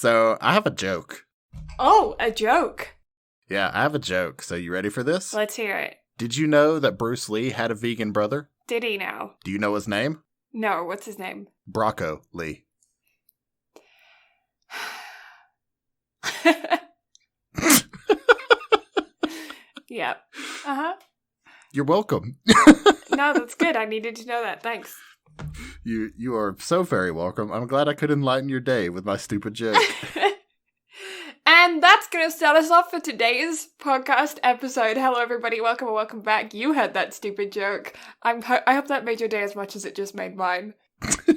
So, I have a joke. Oh, a joke. Yeah, I have a joke. So, you ready for this? Let's hear it. Did you know that Bruce Lee had a vegan brother? Did he now? Do you know his name? No, what's his name? Brocco Lee. Yeah. Uh-huh. You're welcome. No, that's good. I needed to know that. Thanks. You are so very welcome. I'm glad I could enlighten your day with my stupid joke. And that's going to start us off for today's podcast episode. Hello, everybody. Welcome and welcome back. You had that stupid joke. I hope that made your day as much as it just made mine. But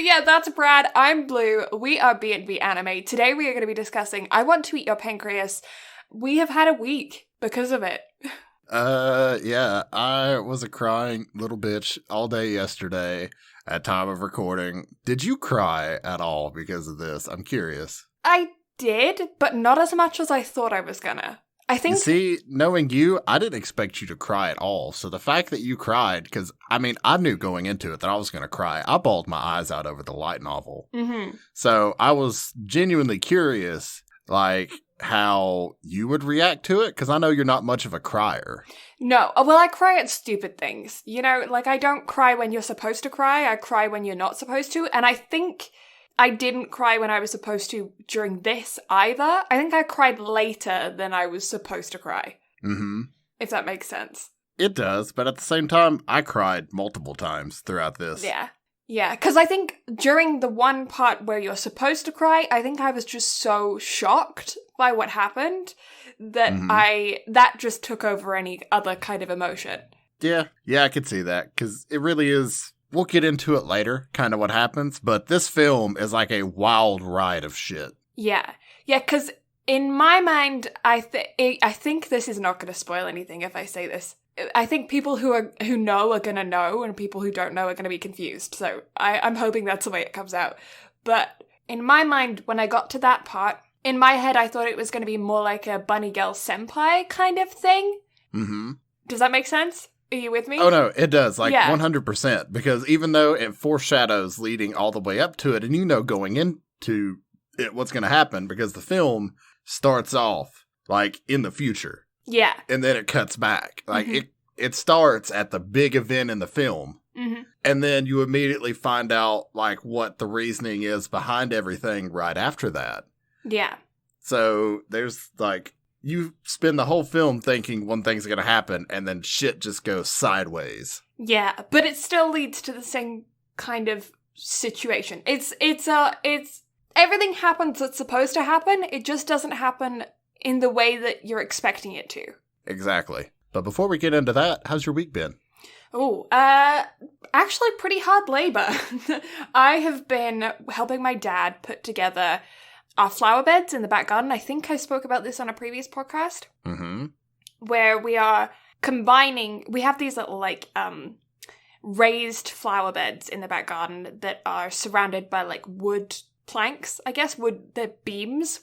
yeah, that's Brad. I'm Blue. We are BnB Anime. Today we are going to be discussing I Want to Eat Your Pancreas. We have had a week because of it. Yeah, I was a crying little bitch all day yesterday at time of recording. Did you cry at all because of this? I'm curious. I did, but not as much as I thought I was gonna. I think... You see, knowing you, I didn't expect you to cry at all. So the fact that you cried, because, I mean, I knew going into it that I was going to cry. I bawled my eyes out over the light novel. Mm-hmm. So I was genuinely curious, like, how you would react to it, because I know you're not much of a crier. No, well, I cry at stupid things. You know, like, I don't cry when you're supposed to cry, I cry when you're not supposed to, and I think I didn't cry when I was supposed to during this either. I think I cried later than I was supposed to cry. Mm-hmm. If that makes sense. It does, but at the same time, I cried multiple times throughout this. Yeah. Yeah, because I think during the one part where you're supposed to cry, I think I was just so shocked by what happened that that just took over any other kind of emotion. Yeah, I could see that, because it really is, we'll get into it later, kind of what happens, but this film is like a wild ride of shit. Yeah, because in my mind, I think this is not going to spoil anything if I say this. I think people who know are going to know, and people who don't know are going to be confused. So I'm hoping that's the way it comes out. But in my mind, when I got to that part, in my head, I thought it was going to be more like a bunny girl senpai kind of thing. Mm-hmm. Does that make sense? Are you with me? Oh, no, it does. Like, yeah. 100%. Because even though it foreshadows leading all the way up to it, and you know going into it what's going to happen, because the film starts off, like, in the future. Yeah. And then it cuts back. Like, it starts at the big event in the film. Mm-hmm. And then you immediately find out, like, what the reasoning is behind everything right after that. Yeah. So there's, like, you spend the whole film thinking one thing's going to happen, and then shit just goes sideways. Yeah, but it still leads to the same kind of situation. It's everything happens that's supposed to happen. It just doesn't happen in the way that you're expecting it to. Exactly. But before we get into that, how's your week been? Oh, actually pretty hard labor. I have been helping my dad put together our flower beds in the back garden. I think I spoke about this on a previous podcast. Mm-hmm. Where we are combining, we have these little, like, raised flower beds in the back garden that are surrounded by, like, wood planks, I guess, wood beams,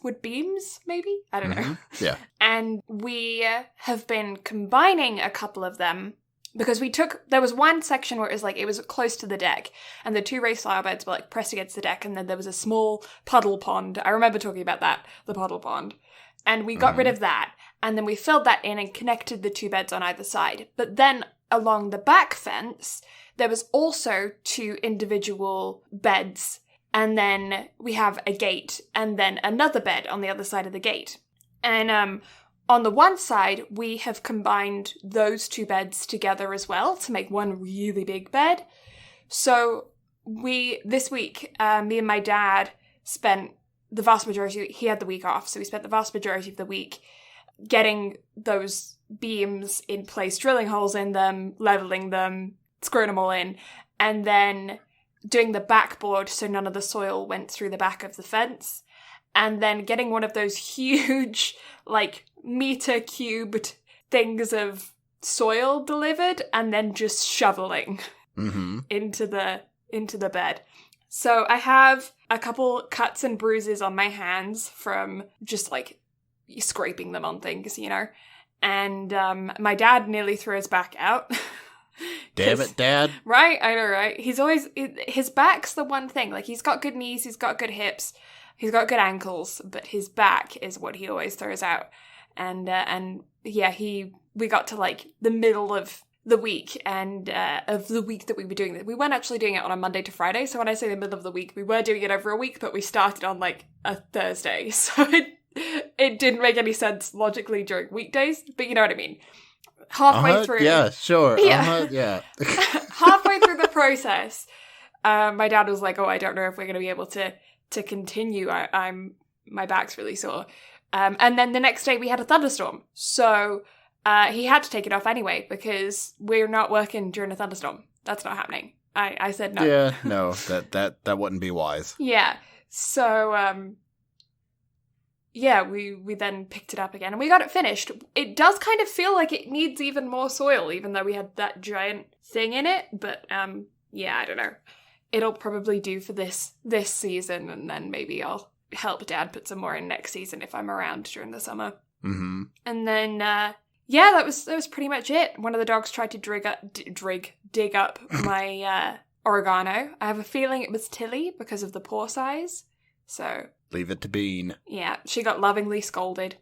maybe? I don't know. Yeah. And we have been combining a couple of them because there was one section where it was close to the deck, and the two raised flower beds were, like, pressed against the deck, and then there was a small puddle pond. I remember talking about that, the puddle pond. And we got rid of that, and then we filled that in and connected the two beds on either side. But then along the back fence, there was also two individual beds, and then we have a gate, and then another bed on the other side of the gate. And on the one side, we have combined those two beds together as well to make one really big bed. So this week, me and my dad spent the vast majority, he had the week off, so we spent the vast majority of the week getting those beams in place, drilling holes in them, leveling them, screwing them all in, and then doing the backboard so none of the soil went through the back of the fence, and then getting one of those huge, like, meter cubed things of soil delivered, and then just shoveling into the bed. So I have a couple cuts and bruises on my hands from just, like, scraping them on things, you know? And my dad nearly threw his back out. Damn it, Dad. Right? I know, right? He's always... His back's the one thing. Like, he's got good knees, he's got good hips, he's got good ankles, but his back is what he always throws out. And yeah, we got to, like, the middle of the week and of the week that we were doing it. We weren't actually doing it on a Monday to Friday, so when I say the middle of the week, we were doing it over a week, but we started on, like, a Thursday, so it didn't make any sense logically during weekdays, but you know what I mean. Halfway through. Yeah, sure. Yeah. Yeah. Halfway through the process, my dad was like, "Oh, I don't know if we're going to be able to continue. My back's really sore." And then the next day we had a thunderstorm, so he had to take it off anyway because we're not working during a thunderstorm. That's not happening. I said no. Yeah, no, that wouldn't be wise. Yeah. So yeah, we then picked it up again and we got it finished. It does kind of feel like it needs even more soil, even though we had that giant thing in it. But yeah, I don't know. It'll probably do for this season, and then maybe I'll help Dad put some more in next season if I'm around during the summer. Mm-hmm. And then yeah, that was pretty much it. One of the dogs tried to dig up my oregano. I have a feeling it was Tilly because of the paw size. So leave it to Bean. Yeah, she got lovingly scolded.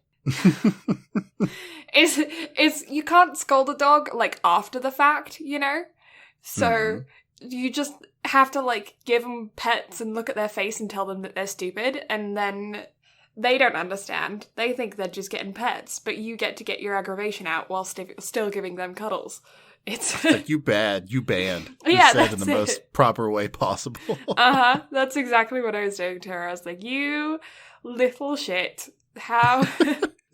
Is you can't scold a dog like after the fact, you know? So you just have to like give them pets and look at their face and tell them that they're stupid, and then they don't understand. They think they're just getting pets, but you get to get your aggravation out while still giving them cuddles. It's like, you banned. Yeah, said in the most proper way possible. That's exactly what I was doing to her. I was like, you little shit. How?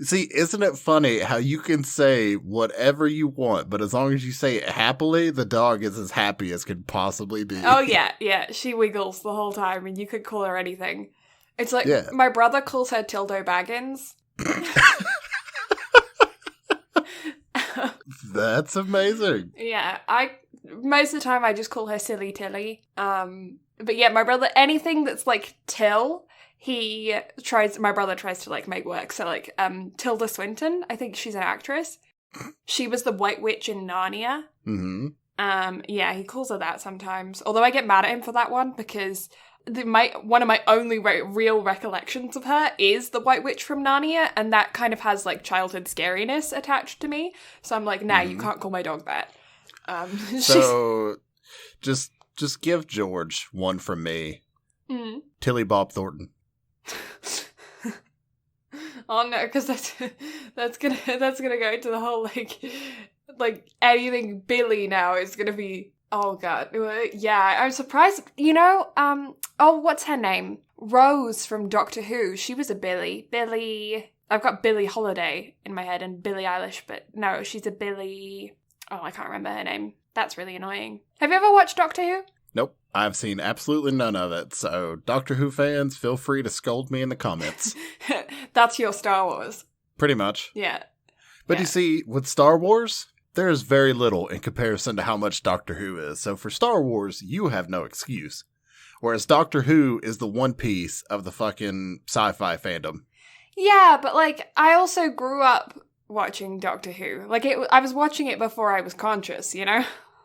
See, isn't it funny how you can say whatever you want, but as long as you say it happily, the dog is as happy as could possibly be. Oh, yeah. She wiggles the whole time, and you could call her anything. It's like, my brother calls her Tildo Baggins. That's amazing. Yeah, most of the time I just call her Silly Tilly. But yeah, my brother, anything that's like Till, my brother tries to like make work. So like Tilda Swinton, I think she's an actress. She was the White Witch in Narnia. Mm-hmm. Yeah, he calls her that sometimes. Although I get mad at him for that one because one of my only real recollections of her is the White Witch from Narnia, and that kind of has like childhood scariness attached to me. So I'm like, nah, you can't call my dog that. So just give George one from me. Tilly Bob Thornton. Oh no, because that's gonna go into the whole like anything Billy now is gonna be. Oh god, yeah, I'm surprised. You know, what's her name? Rose from Doctor Who. She was a Billy. I've got Billie Holiday in my head and Billie Eilish, but no, she's a Billy. Oh, I can't remember her name. That's really annoying. Have you ever watched Doctor Who? Nope, I've seen absolutely none of it. So, Doctor Who fans, feel free to scold me in the comments. That's your Star Wars. Pretty much. Yeah. But you see, with Star Wars, there is very little in comparison to how much Doctor Who is. So for Star Wars, you have no excuse. Whereas Doctor Who is the One Piece of the fucking sci-fi fandom. Yeah, but like, I also grew up watching Doctor Who. Like, I was watching it before I was conscious, you know?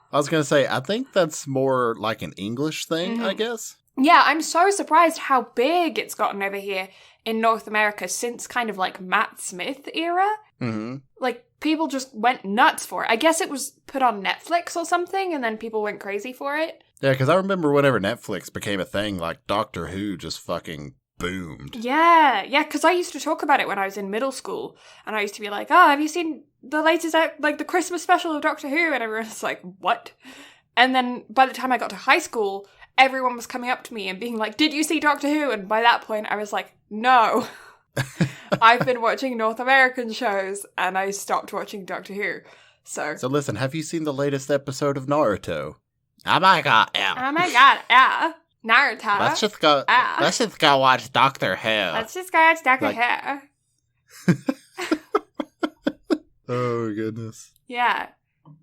I was going to say, I think that's more like an English thing, I guess. Yeah, I'm so surprised how big it's gotten over here in North America since kind of like Matt Smith era. Mm-hmm. Like, people just went nuts for it. I guess it was put on Netflix or something, and then people went crazy for it. Yeah, because I remember whenever Netflix became a thing, like, Doctor Who just fucking boomed. Yeah, because I used to talk about it when I was in middle school, and I used to be like, oh, have you seen the latest, like, the Christmas special of Doctor Who? And everyone's like, what? And then by the time I got to high school, everyone was coming up to me and being like, did you see Doctor Who? And by that point, I was like, no. I've been watching North American shows, and I stopped watching Doctor Who. So listen, have you seen the latest episode of Naruto? Oh my god, yeah. Oh my god, yeah. Naruto. Let's just go watch Doctor Who. Let's just go watch Doctor Who. Oh, goodness. Yeah.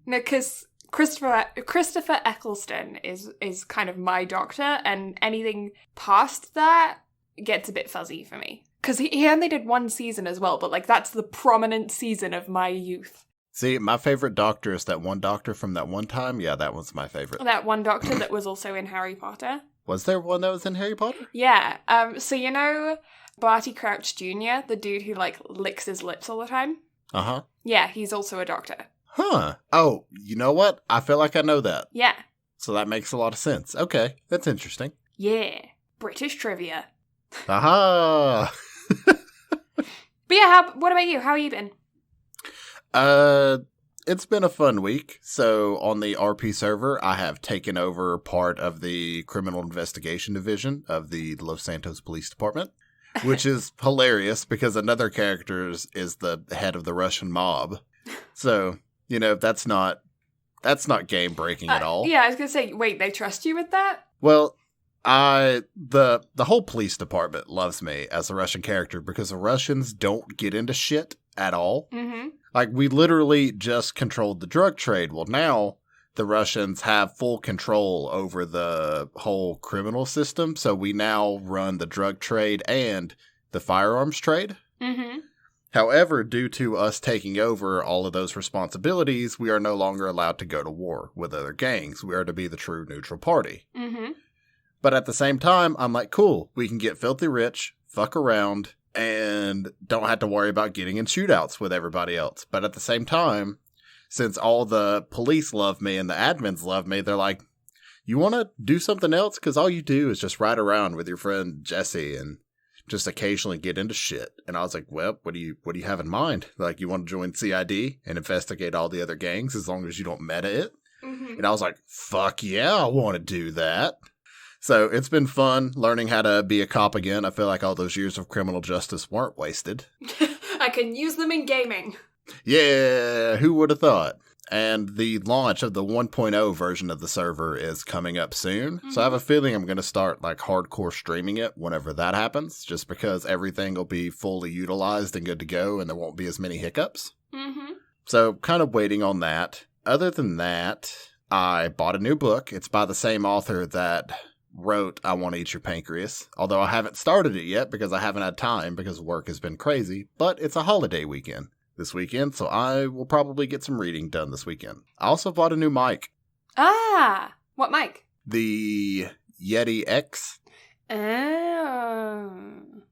No, because Christopher Eccleston is kind of my doctor, and anything past that gets a bit fuzzy for me. Because he only did one season as well, but like that's the prominent season of my youth. See, my favorite doctor is that one doctor from that one time. Yeah, that one's my favorite. That one doctor that was also in Harry Potter. Was there one that was in Harry Potter? Yeah. So you know Barty Crouch Jr., the dude who, like, licks his lips all the time? Uh-huh. Yeah, he's also a doctor. Huh. Oh, you know what? I feel like I know that. Yeah. So that makes a lot of sense. Okay, that's interesting. Yeah. British trivia. Aha! But yeah, what about you? How have you been? It's been a fun week. So on the RP server, I have taken over part of the criminal investigation division of the Los Santos Police Department, which is hilarious because another character is the head of the Russian mob. So, you know, that's not game breaking at all. Yeah, I was going to say, wait, they trust you with that? Well, the whole police department loves me as a Russian character because the Russians don't get into shit at all. Mm-hmm. Like, we literally just controlled the drug trade. Well, now the Russians have full control over the whole criminal system, so we now run the drug trade and the firearms trade. Mm-hmm. However, due to us taking over all of those responsibilities, we are no longer allowed to go to war with other gangs. We are to be the true neutral party. Mm-hmm. But at the same time, I'm like, cool, we can get filthy rich, fuck around, and don't have to worry about getting in shootouts with everybody else. But at the same time, since all the police love me and the admins love me, they're like, you want to do something else? Because all you do is just ride around with your friend Jesse and just occasionally get into shit. And I was like, well, what do you have in mind? Like, you want to join CID and investigate all the other gangs as long as you don't meta it? Mm-hmm. And I was like, fuck yeah, I want to do that. So it's been fun learning how to be a cop again. I feel like all those years of criminal justice weren't wasted. I can use them in gaming. Yeah, who would have thought? And the launch of the 1.0 version of the server is coming up soon. Mm-hmm. So I have a feeling I'm going to start like hardcore streaming it whenever that happens, just because everything will be fully utilized and good to go and there won't be as many hiccups. Mm-hmm. So kind of waiting on that. Other than that, I bought a new book. It's by the same author that wrote I Want to Eat Your Pancreas, although I haven't started it yet because I haven't had time because work has been crazy, but it's a holiday weekend this weekend, so I will probably get some reading done this weekend. I also bought a new mic. Ah, what mic? The Yeti X. Oh.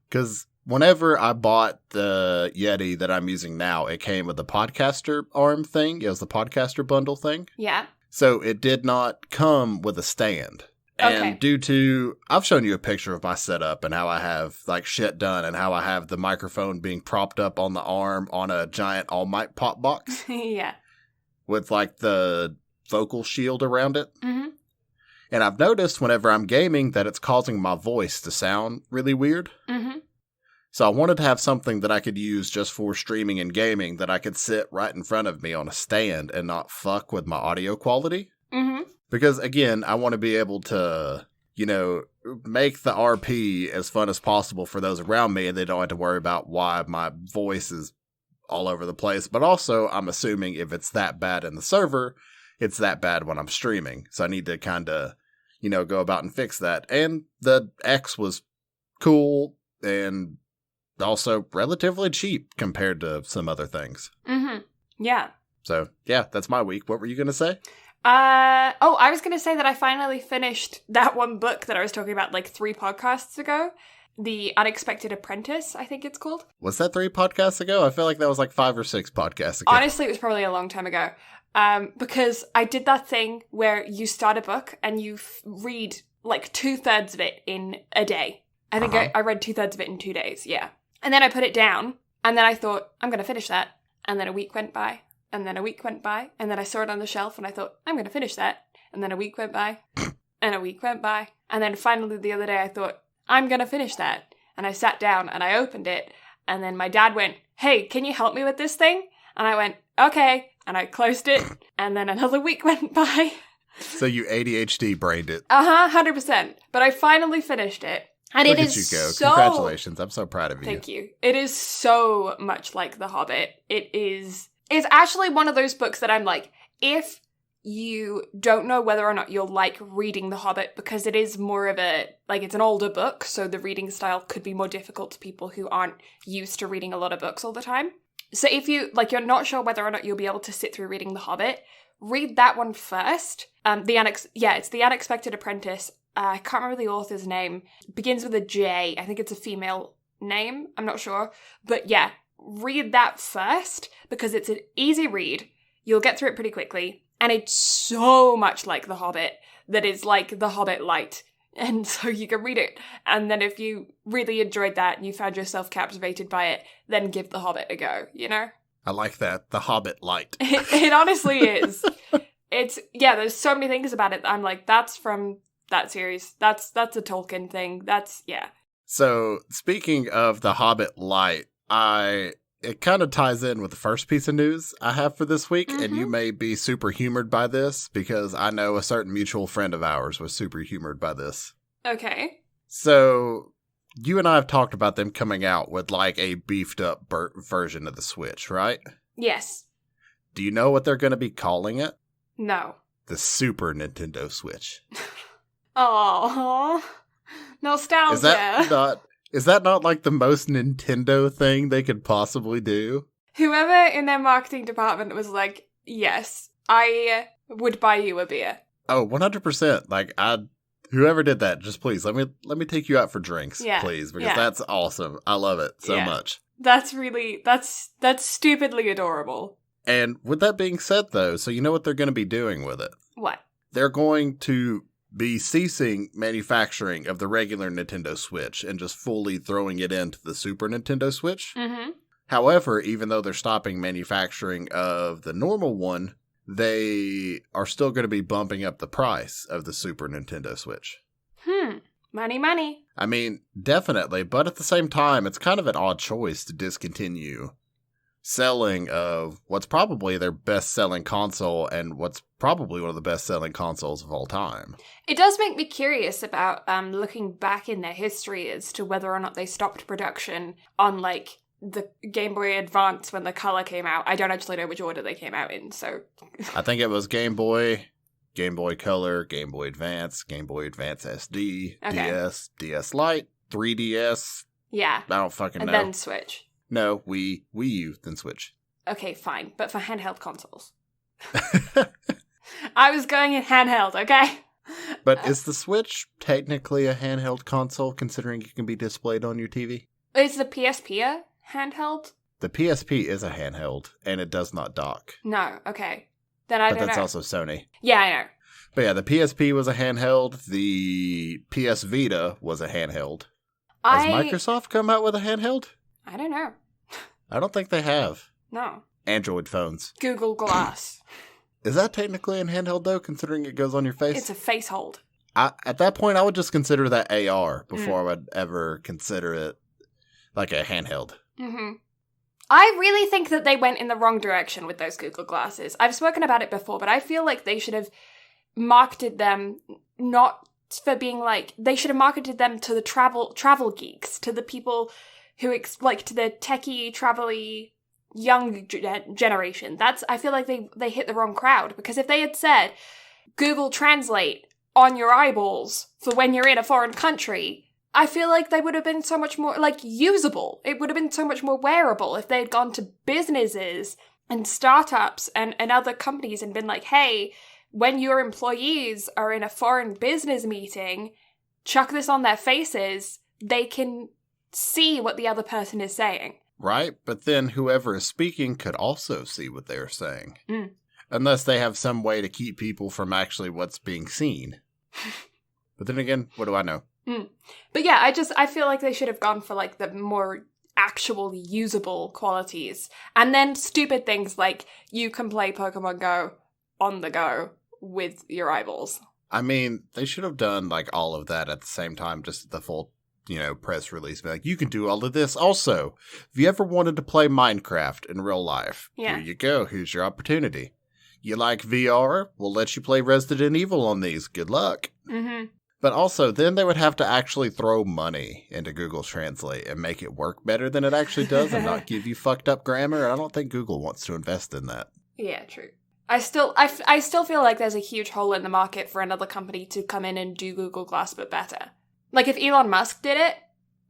Because whenever I bought the Yeti that I'm using now, it came with the podcaster arm thing. It was the podcaster bundle thing. Yeah. So it did not come with a stand. And due to, I've shown you a picture of my setup and how I have like shit done and how I have the microphone being propped up on the arm on a giant All Might pop box. Yeah. With like the vocal shield around it. Mm-hmm. And I've noticed whenever I'm gaming that it's causing my voice to sound really weird. Mm-hmm. So I wanted to have something that I could use just for streaming and gaming that I could sit right in front of me on a stand and not fuck with my audio quality. Mm-hmm. Because, again, I want to be able to, you know, make the RP as fun as possible for those around me, and they don't have to worry about why my voice is all over the place. But also, I'm assuming if it's that bad in the server, it's that bad when I'm streaming. So I need to kind of, you know, go about and fix that. And the X was cool and also relatively cheap compared to some other things. Mm-hmm. Yeah. So, yeah, that's my week. What were you going to say? I was going to say that I finally finished that one book that I was talking about like 3 podcasts ago. The Unexpected Apprentice, I think it's called. Was that 3 podcasts ago? I feel like that was like 5 or 6 podcasts ago. Honestly, it was probably a long time ago. Because I did that thing where you start a book and you read like 2/3 of it in a day. I think I read 2/3 of it in 2 days, yeah. And then I put it down, and then I thought, I'm going to finish that. And then a week went by. And then a week went by, and then I saw it on the shelf, and I thought, I'm going to finish that. And then a week went by, and a week went by. And then finally the other day I thought, I'm going to finish that. And I sat down, and I opened it, and then my dad went, hey, can you help me with this thing? And I went, okay. And I closed it, and then another week went by. So you ADHD brained it. 100%. But I finally finished it. And Look it at is you go. so... Congratulations. I'm so proud of you. Thank you. It is so much like The Hobbit. It's actually one of those books that I'm like, if you don't know whether or not you'll like reading The Hobbit, because it is more of a, like, it's an older book, so the reading style could be more difficult to people who aren't used to reading a lot of books all the time. So if you, like, you're not sure whether or not you'll be able to sit through reading The Hobbit, read that one first. It's The Unexpected Apprentice. I can't remember the author's name. It begins with a J. I think it's a female name. I'm not sure. But yeah, read that first because it's an easy read. You'll get through it pretty quickly. And it's so much like The Hobbit that it's like The Hobbit light. And so you can read it. And then if you really enjoyed that and you found yourself captivated by it, then give The Hobbit a go, you know? I like that. The Hobbit light. It honestly is. There's so many things about it that I'm like, that's from that series. That's a Tolkien thing. So, speaking of The Hobbit light, it kind of ties in with the first piece of news I have for this week, and you may be super humored by this because I know a certain mutual friend of ours was super humored by this. Okay. So, you and I have talked about them coming out with like a beefed up version of the Switch, right? Yes. Do you know what they're going to be calling it? No. The Super Nintendo Switch. Oh, nostalgia. Is that not like the most Nintendo thing they could possibly do? Whoever in their marketing department was like, yes, I would buy you a beer. Oh, 100%. Like, whoever did that, just please, let me take you out for drinks, please, because that's awesome. I love it so much. That's stupidly adorable. And with that being said, though, so you know what they're going to be doing with it? What? They're going to be ceasing manufacturing of the regular Nintendo Switch and just fully throwing it into the Super Nintendo Switch. Mm-hmm. However, even though they're stopping manufacturing of the normal one, they are still going to be bumping up the price of the Super Nintendo Switch. Money. I mean, definitely, but at the same time, it's kind of an odd choice to discontinue selling of what's probably their best-selling console and what's probably one of the best-selling consoles of all time. It does make me curious about looking back in their history as to whether or not they stopped production on, like, the Game Boy Advance when the Color came out. I don't actually know which order they came out in, so... I think it was Game Boy Color, Game Boy Advance SD, DS, DS Lite, 3DS. Yeah. I don't fucking know. And then Switch. No, Wii U, then Switch. Okay, fine. But for handheld consoles. I was going in handheld, okay? But is the Switch technically a handheld console, considering it can be displayed on your TV? Is the PSP a handheld? The PSP is a handheld, and it does not dock. No, okay. Then I don't know. But that's also Sony. Yeah, I know. But yeah, the PSP was a handheld. The PS Vita was a handheld. Has Microsoft come out with a handheld? I don't know. I don't think they have. No. Android phones. Google Glass. Is that technically a handheld, though, considering it goes on your face? It's a face hold. At that point, I would just consider that AR before I would ever consider it like a handheld. Mm-hmm. I really think that they went in the wrong direction with those Google Glasses. I've spoken about it before, but I feel like they should have marketed them not for being like... They should have marketed them to the travel geeks, to the people who, to the techie, travel-y, young generation. I feel like they hit the wrong crowd, because if they had said, Google Translate on your eyeballs for when you're in a foreign country, I feel like they would have been so much more, usable. It would have been so much more wearable if they had gone to businesses and startups and other companies and been like, hey, when your employees are in a foreign business meeting, chuck this on their faces, they can see what the other person is saying. Right, but then whoever is speaking could also see what they're saying. Unless they have some way to keep people from actually what's being seen. But then again, what do I know? But yeah, I feel like they should have gone for the more actual usable qualities. And then stupid things like you can play Pokemon Go on the go with your eyeballs. I mean, they should have done all of that at the same time, just the full press release. Be like, you can do all of this. Also, if you ever wanted to play Minecraft in real life, here you go. Here's your opportunity. You like VR? We'll let you play Resident Evil on these. Good luck. Mm-hmm. But also, then they would have to actually throw money into Google Translate and make it work better than it actually does and not give you fucked up grammar. I don't think Google wants to invest in that. Yeah, true. I still feel like there's a huge hole in the market for another company to come in and do Google Glass, but better. If Elon Musk did it,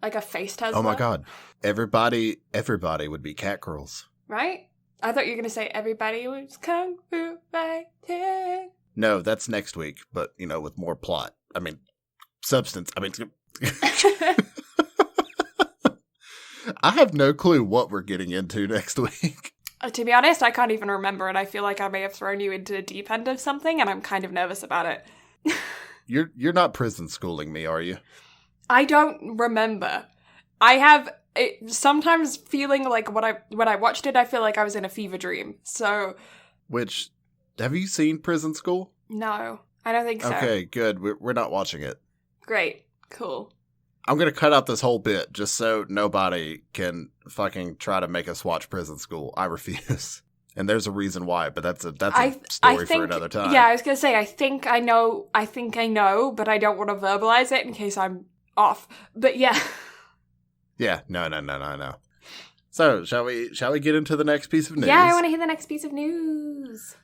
like a face Tesla. Oh my god. Everybody would be cat girls. right? I thought you were going to say everybody was kung fu fighting. No, that's next week, but, with more plot. I mean, substance. I mean, I have no clue what we're getting into next week. To be honest, I can't even remember, and I feel like I may have thrown you into the deep end of something, and I'm kind of nervous about it. You're not prison schooling me, are you? I don't remember. I have sometimes feeling like when I watched it, I feel like I was in a fever dream. So, which have you seen Prison School? No, I don't think so. Okay, good. We're not watching it. Great, cool. I'm gonna cut out this whole bit just so nobody can fucking try to make us watch Prison School. I refuse. And there's a reason why, but that's a story for another time. Yeah, I was gonna say I think I know, but I don't want to verbalize it in case I'm off. But yeah. Yeah, no. So, shall we get into the next piece of news? Yeah, I want to hear the next piece of news.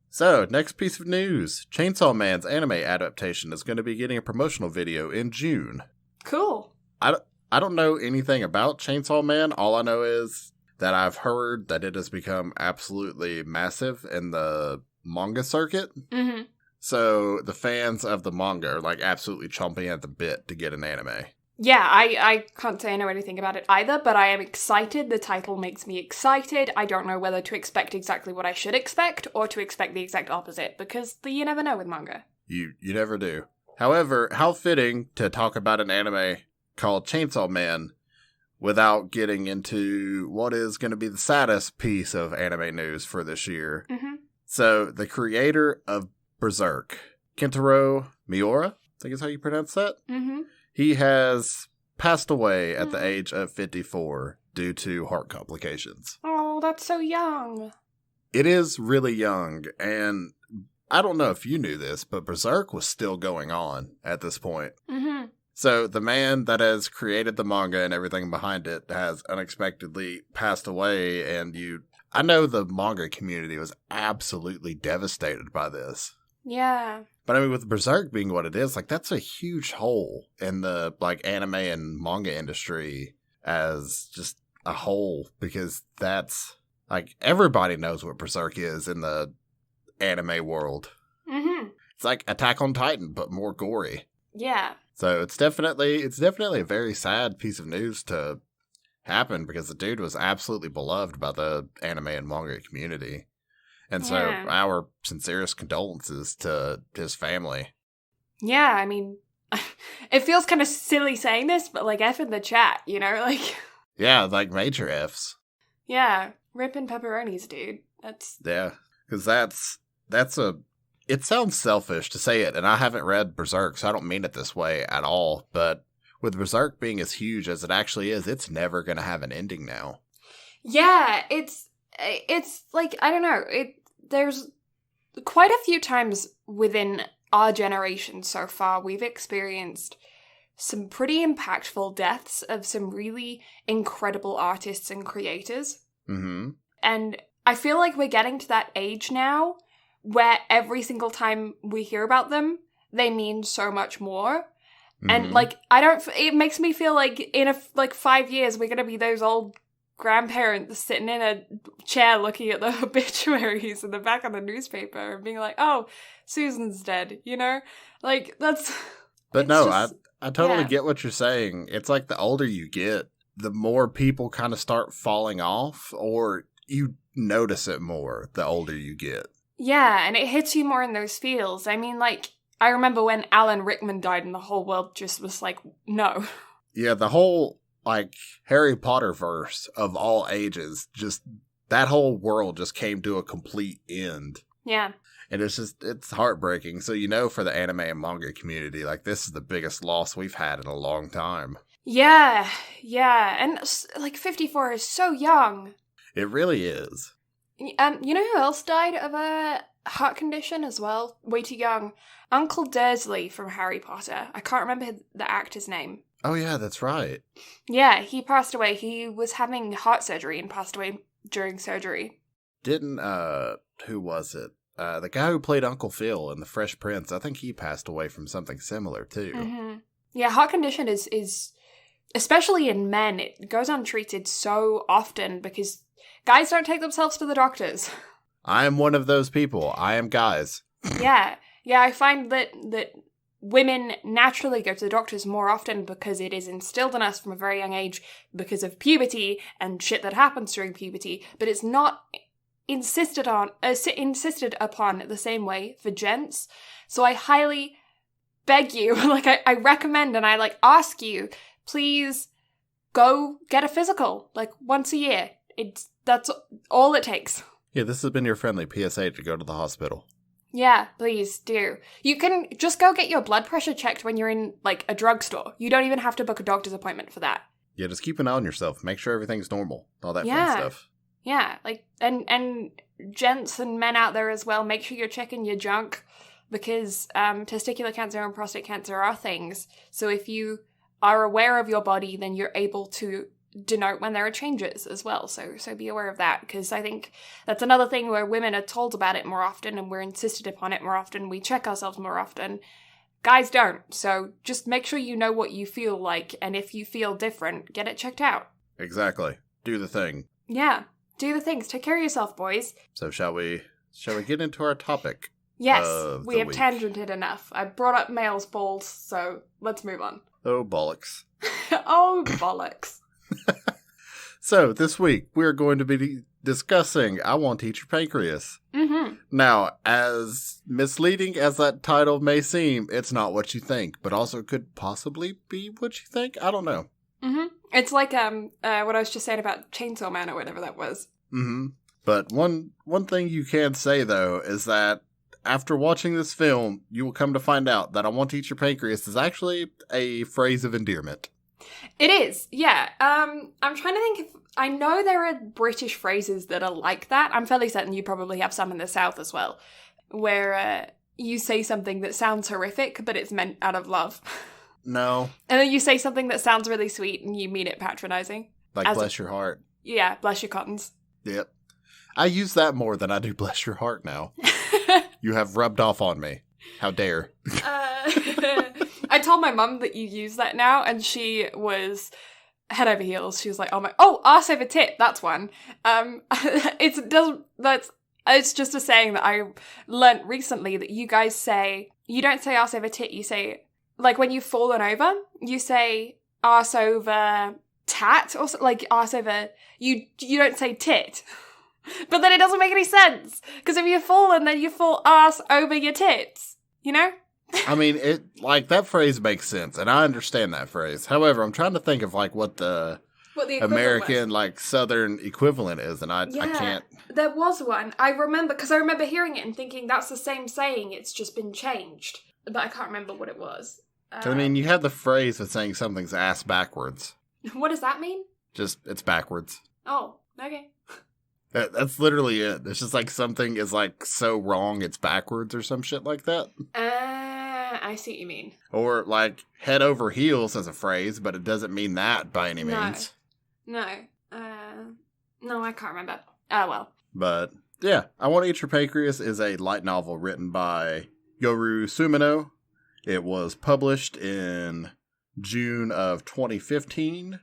So, next piece of news. Chainsaw Man's anime adaptation is going to be getting a promotional video in June. Cool. I don't know anything about Chainsaw Man. All I know is that I've heard that it has become absolutely massive in the manga circuit. Mm-hmm. So, the fans of the manga are absolutely chomping at the bit to get an anime. Yeah, I can't say I know anything about it either, but I am excited. The title makes me excited. I don't know whether to expect exactly what I should expect or to expect the exact opposite, because you never know with manga. You never do. However, how fitting to talk about an anime called Chainsaw Man without getting into what is going to be the saddest piece of anime news for this year. Mm-hmm. So, the creator of Berserk, Kentaro Miura, I think is how you pronounce that? Mm-hmm. He has passed away at the age of 54 due to heart complications. Oh, that's so young. It is really young, and I don't know if you knew this, but Berserk was still going on at this point. Mm-hmm. So the man that has created the manga and everything behind it has unexpectedly passed away, and I know the manga community was absolutely devastated by this. Yeah. But I mean, with Berserk being what it is, that's a huge hole in the, anime and manga industry as just a whole, because that's, everybody knows what Berserk is in the anime world. Mm-hmm. It's like Attack on Titan, but more gory. Yeah. So it's definitely a very sad piece of news to happen, because the dude was absolutely beloved by the anime and manga community. And so our sincerest condolences to his family. Yeah, I mean, it feels kind of silly saying this, but F in the chat, Yeah, major Fs. Yeah, ripping pepperonis, dude. Yeah, because it sounds selfish to say it, and I haven't read Berserk, so I don't mean it this way at all, but with Berserk being as huge as it actually is, it's never going to have an ending now. Yeah, it's I don't know, there's quite a few times within our generation so far we've experienced some pretty impactful deaths of some really incredible artists and creators. Mm-hmm. And I feel like we're getting to that age now where every single time we hear about them, they mean so much more. Mm-hmm. And it makes me feel like in 5 years we're going to be those old grandparents sitting in a chair looking at the obituaries in the back of the newspaper and being like, oh, Susan's dead, that's... But no, I totally get what you're saying. It's the older you get, the more people kind of start falling off, or you notice it more the older you get. Yeah, and it hits you more in those feels. I mean, I remember when Alan Rickman died and the whole world just was no. Yeah, the whole Harry Potter verse of all ages, just that whole world just came to a complete end. Yeah. And it's heartbreaking. So, for the anime and manga community, this is the biggest loss we've had in a long time. Yeah. And 54 is so young. It really is. You know who else died of a heart condition as well? Way too young. Uncle Dursley from Harry Potter. I can't remember the actor's name. Oh, yeah, that's right. Yeah, he passed away. He was having heart surgery and passed away during surgery. Didn't, who was it? The guy who played Uncle Phil in The Fresh Prince, I think he passed away from something similar, too. Mm-hmm. Yeah, heart condition is, especially in men, it goes untreated so often because Guys don't take themselves to the doctors. I am one of those people. I am guys. Yeah, I find that women naturally go to the doctors more often because it is instilled in us from a very young age because of puberty and shit that happens during puberty, but it's not insisted upon the same way for gents. So I highly beg you, I recommend and I ask you, please go get a physical, once a year. That's all it takes. Yeah, this has been your friendly PSA to go to the hospital. Yeah, please do. You can just go get your blood pressure checked when you're in, a drugstore. You don't even have to book a doctor's appointment for that. Yeah, just keep an eye on yourself. Make sure everything's normal. All that fun stuff. Yeah, and gents and men out there as well, make sure you're checking your junk because testicular cancer and prostate cancer are things. So if you are aware of your body, then you're able to denote when there are changes as well. So be aware of that, because I think that's another thing where women are told about it more often and we're insisted upon it more often. We check ourselves more often. Guys don't. So just make sure you know what you feel like, and if you feel different, get it checked out. Exactly. Do the thing. Yeah. Do the things. Take care of yourself, boys. So shall we get into our topic? Yes, we have tangented enough. I brought up males' balls, so let's move on. Oh, bollocks. Oh, bollocks. So, this week, we're going to be discussing I Want to Eat Your Pancreas. Mm-hmm. Now, as misleading as that title may seem, it's not what you think, but also could possibly be what you think. I don't know. Mm-hmm. It's like what I was just saying about Chainsaw Man or whatever that was. Mm-hmm. But one thing you can say, though, is that after watching this film, you will come to find out that I Want to Eat Your Pancreas is actually a phrase of endearment. It is, yeah. I'm trying to think if... I know there are British phrases that are like that. I'm fairly certain you probably have some in the South as well, where you say something that sounds horrific, but it's meant out of love. No. And then you say something that sounds really sweet, and you mean it patronizing. Bless your heart. Yeah, bless your cottons. Yep. I use that more than I do bless your heart now. You have rubbed off on me. How dare. I told my mum that you use that now, and she was head over heels. She was like, arse over tit, that's one. It's just a saying that I learnt recently that you guys say, you don't say arse over tit, you say, when you've fallen over, you say arse over tat, or arse over, you don't say tit. But then it doesn't make any sense, because if you've fallen, then you fall arse over your tits, you know? I mean, that phrase makes sense, and I understand that phrase. However, I'm trying to think of, what the American, was. Southern equivalent is, and I can't. There was one. I remember hearing it and thinking that's the same saying, it's just been changed. But I can't remember what it was. You have the phrase of saying something's ass backwards. What does that mean? Just, it's backwards. Oh, okay. That's literally it. It's just something is so wrong it's backwards or some shit like that. I see what you mean. Or head over heels as a phrase, but it doesn't mean that by any means. No, I can't remember. Oh, well. But, yeah, I Want to Eat Your Pancreas is a light novel written by Yoru Sumino. It was published in June of 2015.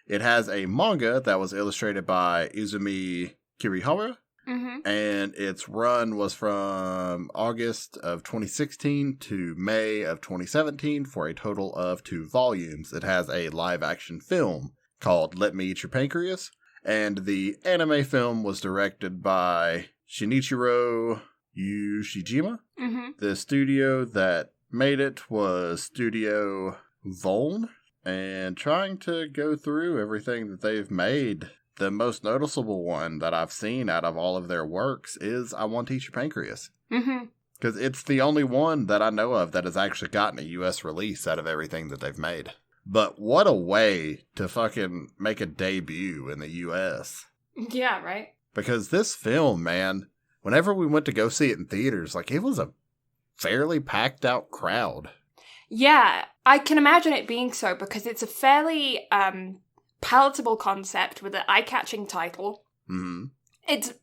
It has a manga that was illustrated by Izumi Kirihara. Mm-hmm. And its run was from August of 2016 to May of 2017 for a total of 2 volumes. It has a live-action film called Let Me Eat Your Pancreas, and the anime film was directed by Shinichiro Yoshijima. Mm-hmm. The studio that made it was Studio Voln, and trying to go through everything that they've made, the most noticeable one that I've seen out of all of their works is I Want to Eat Your Pancreas. Mm-hmm. Because it's the only one that I know of that has actually gotten a US release out of everything that they've made. But what a way to fucking make a debut in the US. Yeah, right? Because this film, man, whenever we went to go see it in theaters, it was a fairly packed out crowd. Yeah, I can imagine it being so because it's a fairly palatable concept with an eye-catching title. Mm-hmm. It's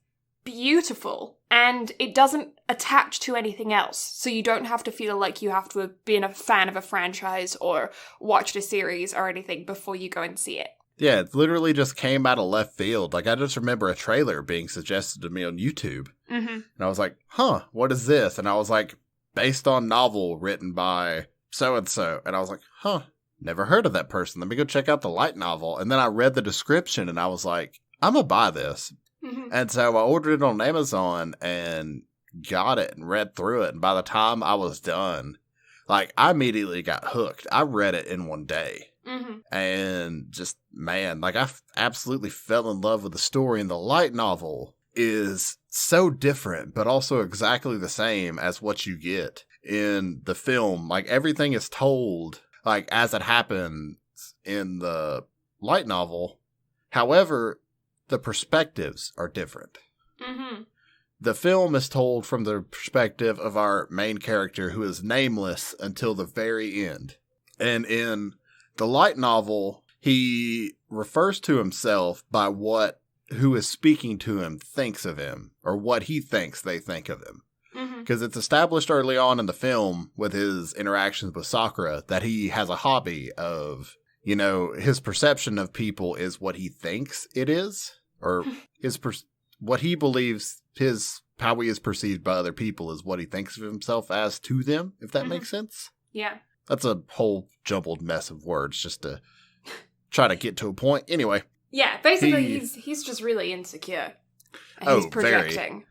beautiful, and it doesn't attach to anything else, so you don't have to feel like you have to have been a fan of a franchise or watched a series or anything before you go and see it. Yeah, it literally just came out of left field. Like, I just remember a trailer being suggested to me on YouTube. Mm-hmm. And I was like, huh, what is this? And I was like, based on novel written by so-and-so. And I was like, huh, never heard of that person. Let me go check out the light novel. And then I read the description and I was like, I'm going to buy this. Mm-hmm. And so I ordered it on Amazon and got it and read through it. And by the time I was done, like, I immediately got hooked. I read it in one day. Mm-hmm. And just, man, like, I absolutely fell in love with the story. And the light novel is so different, but also exactly the same as what you get in the film. Like, everything is told, like, as it happens in the light novel. However, the perspectives are different. Mm-hmm. The film is told from the perspective of our main character, who is nameless until the very end. And in the light novel, he refers to himself by what who is speaking to him thinks of him, or what he thinks they think of him. Because it's established early on in the film with his interactions with Sakura that he has a hobby of, you know, his perception of people is what he thinks it is, or what he believes how he is perceived by other people is what he thinks of himself as to them, if that makes sense. Yeah. That's a whole jumbled mess of words just to try to get to a point. Anyway. Yeah, basically he's just really insecure. And he's projecting. Very.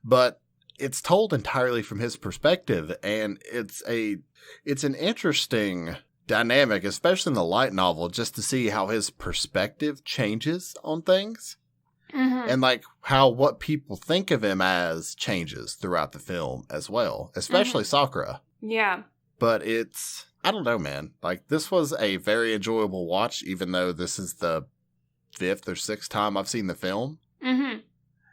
But it's told entirely from his perspective, and it's an interesting dynamic, especially in the light novel, just to see how his perspective changes on things. Mm-hmm. And like how what people think of him as changes throughout the film as well, especially Sakura. Yeah. But I don't know, man. Like, this was a very enjoyable watch, even though this is the 5th or 6th time I've seen the film. Mm-hmm.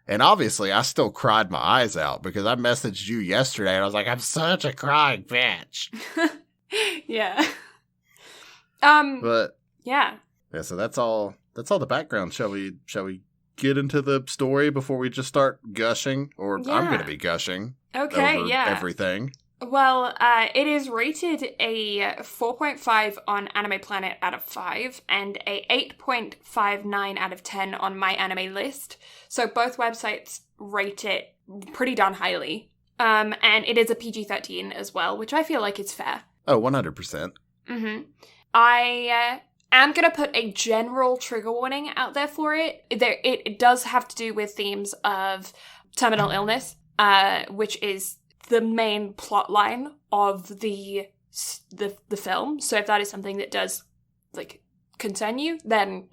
And obviously, I still cried my eyes out because I messaged you yesterday and I was like, I'm such a crying bitch. Yeah. But yeah. Yeah, so that's all the background. Shall we get into the story before we just start gushing? Or I'm going to be gushing. Okay, over everything. Well, it is rated a 4.5 on Anime Planet out of 5 and a 8.59 out of 10 on My Anime List. So both websites rate it pretty darn highly. And it is a PG-13 as well, which I feel like is fair. Oh, 100%. Mm-hmm. I am going to put a general trigger warning out there for it. It does have to do with themes of terminal illness, which is the main plot line of the film. So if that is something that does like concern you, then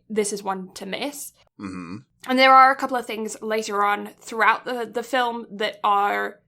this is one to miss. Mm-hmm. And there are a couple of things later on throughout the film that are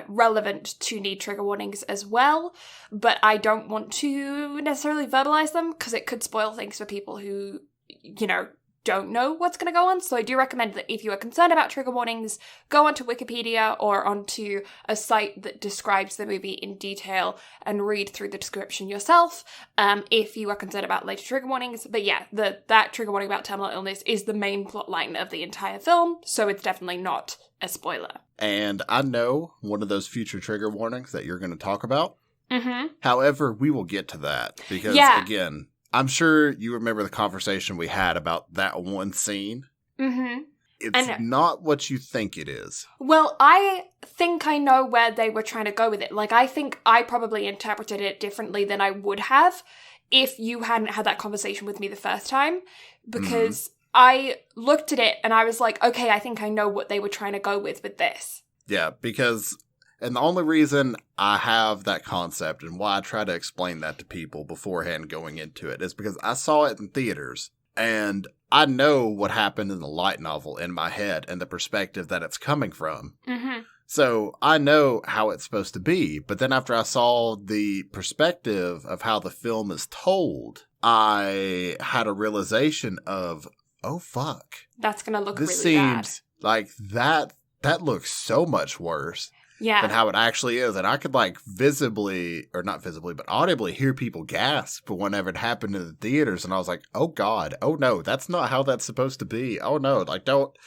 relevant to need trigger warnings as well, but I don't want to necessarily verbalize them because it could spoil things for people who, you know, don't know what's going to go on. So I do recommend that if you are concerned about trigger warnings, go onto Wikipedia or onto a site that describes the movie in detail and read through the description yourself if you are concerned about later trigger warnings. But yeah, that trigger warning about terminal illness is the main plot line of the entire film, so it's definitely not a spoiler. And I know one of those future trigger warnings that you're going to talk about. Mm-hmm. However, we will get to that because, again, I'm sure you remember the conversation we had about that one scene. Mm-hmm. It's not what you think it is. Well, I think I know where they were trying to go with it. Like, I think I probably interpreted it differently than I would have if you hadn't had that conversation with me the first time. Because I looked at it and I was like, okay, I think I know what they were trying to go with this. Yeah, because... And the only reason I have that concept and why I try to explain that to people beforehand going into it is because I saw it in theaters and I know what happened in the light novel in my head and the perspective that it's coming from. Mm-hmm. So I know how it's supposed to be. But then after I saw the perspective of how the film is told, I had a realization of, oh, fuck. That's going to look this really bad. This seems like that looks so much worse. Yeah. Than how it actually is. And I could like visibly, or not visibly, but audibly hear people gasp whenever it happened in the theaters. And I was like, oh God, oh no, that's not how that's supposed to be. Oh no, like don't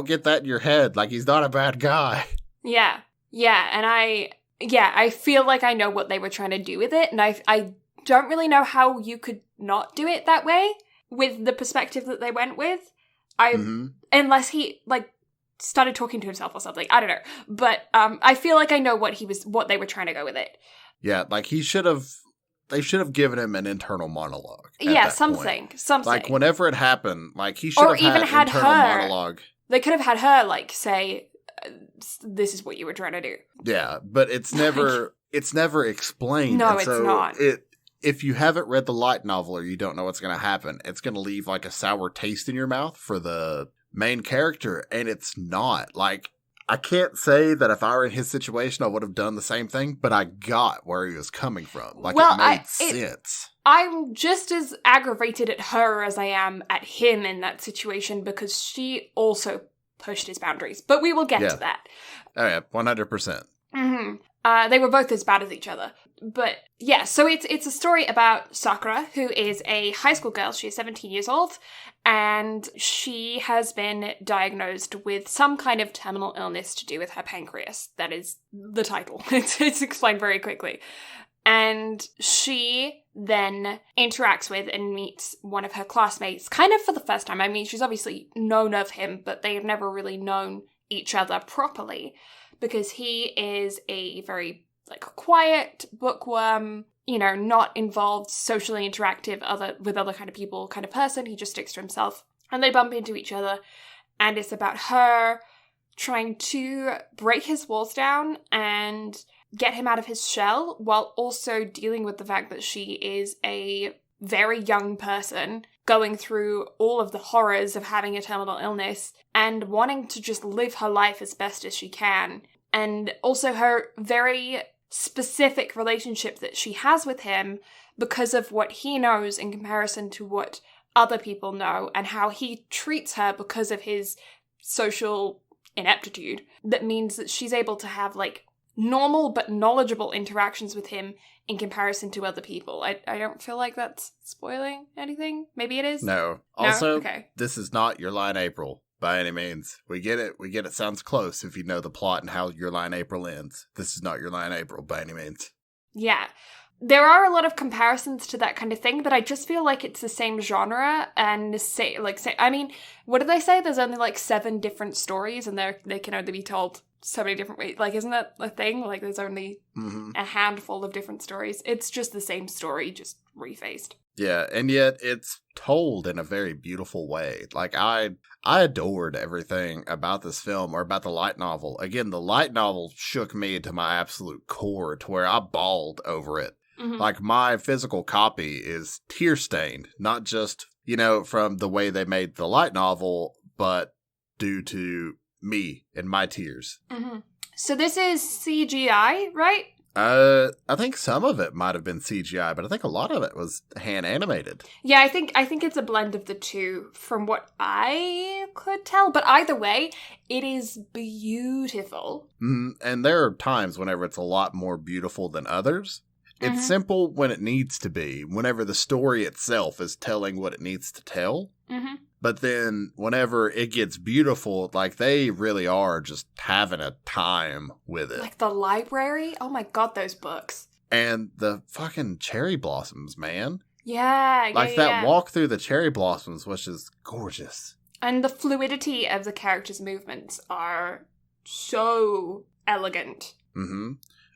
get that in your head. Like he's not a bad guy. Yeah. Yeah. And I feel like I know what they were trying to do with it. And I don't really know how you could not do it that way. with the perspective that they went with. Unless he, like, started talking to himself or something. I don't know. But I feel like I know what they were trying to go with it. Yeah, like they should have given him an internal monologue. Something. Like whenever it happened, like he should have had internal monologue. They could have had her, like, say, this is what you were trying to do. Yeah, but it's never explained. No, it's not. If you haven't read the light novel or you don't know what's going to happen, it's going to leave like a sour taste in your mouth for the main character, and it's not. Like, I can't say that if I were in his situation, I would have done the same thing, but I got where he was coming from. Like, it made sense. I'm just as aggravated at her as I am at him in that situation, because she also pushed his boundaries. But we will get to that. Oh, yeah, 100%. They were both as bad as each other. But yeah, so it's a story about Sakura, who is a high school girl. She is 17 years old, and she has been diagnosed with some kind of terminal illness to do with her pancreas. That is the title. It's explained very quickly. And she then interacts with and meets one of her classmates kind of for the first time. I mean, she's obviously known of him, but they have never really known each other properly, because he is a very, like, quiet bookworm, you know, not involved, socially interactive with other kind of people kind of person. He just sticks to himself. And they bump into each other, and it's about her trying to break his walls down and get him out of his shell, while also dealing with the fact that she is a very young person going through all of the horrors of having a terminal illness and wanting to just live her life as best as she can. And also her very specific relationship that she has with him because of what he knows in comparison to what other people know, and how he treats her because of his social ineptitude. That means that she's able to have, like, normal but knowledgeable interactions with him in comparison to other people. I don't feel like that's spoiling anything. Maybe it is? No. Also, okay. This is not Your Lie in April by any means. We get it. It sounds close if you know the plot and how Your Lie in April ends. This is not Your Lie in April by any means. Yeah. There are a lot of comparisons to that kind of thing, but I just feel like it's the same genre, and I mean, what did they say? There's only like 7 different stories, and they can only be told so many different ways. Like, isn't that a thing? Like, there's only a handful of different stories. It's just the same story, just refaced. Yeah, and yet it's told in a very beautiful way. Like, I adored everything about this film, or about the light novel. Again, the light novel shook me to my absolute core, to where I bawled over it. Like, my physical copy is tear-stained, not just, you know, from the way they made the light novel, but due to me and my tears. So this is CGI, right? I think some of it might have been CGI, but I think a lot of it was hand animated. Yeah, I think it's a blend of the two, from what I could tell. But either way, it is beautiful. And there are times whenever it's a lot more beautiful than others. It's simple when it needs to be, whenever the story itself is telling what it needs to tell. But then whenever it gets beautiful, like, they really are just having a time with it. Like the library? Oh my god, those books. And the fucking cherry blossoms, man. Yeah, like that walk through the cherry blossoms, which is gorgeous. And the fluidity of the characters' movements are so elegant.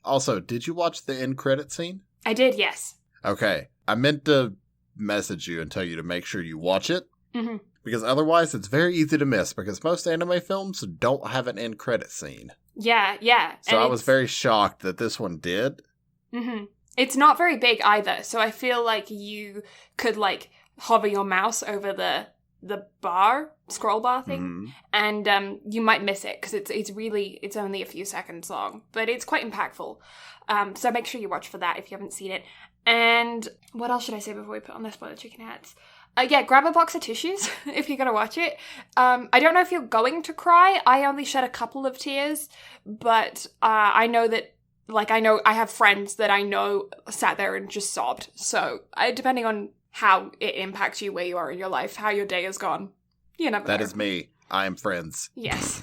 Also, did you watch the end credit scene? I did, yes. Okay. I meant to message you and tell you to make sure you watch it. Because otherwise, it's very easy to miss, because most anime films don't have an end credit scene. Yeah. So I was very shocked that this one did. It's not very big either, so I feel like you could, like, hover your mouse over the scroll bar thing, and you might miss it, because it's only a few seconds long, but it's quite impactful. So make sure you watch for that if you haven't seen it. And what else should I say before we put on the spoiler chicken hats? Grab a box of tissues if you're going to watch it. I don't know if you're going to cry. I only shed a couple of tears, but I know that, like, I have friends that I know sat there and just sobbed. So depending on how it impacts you, where you are in your life, how your day has gone, you never know. That is me. I am friends. Yes.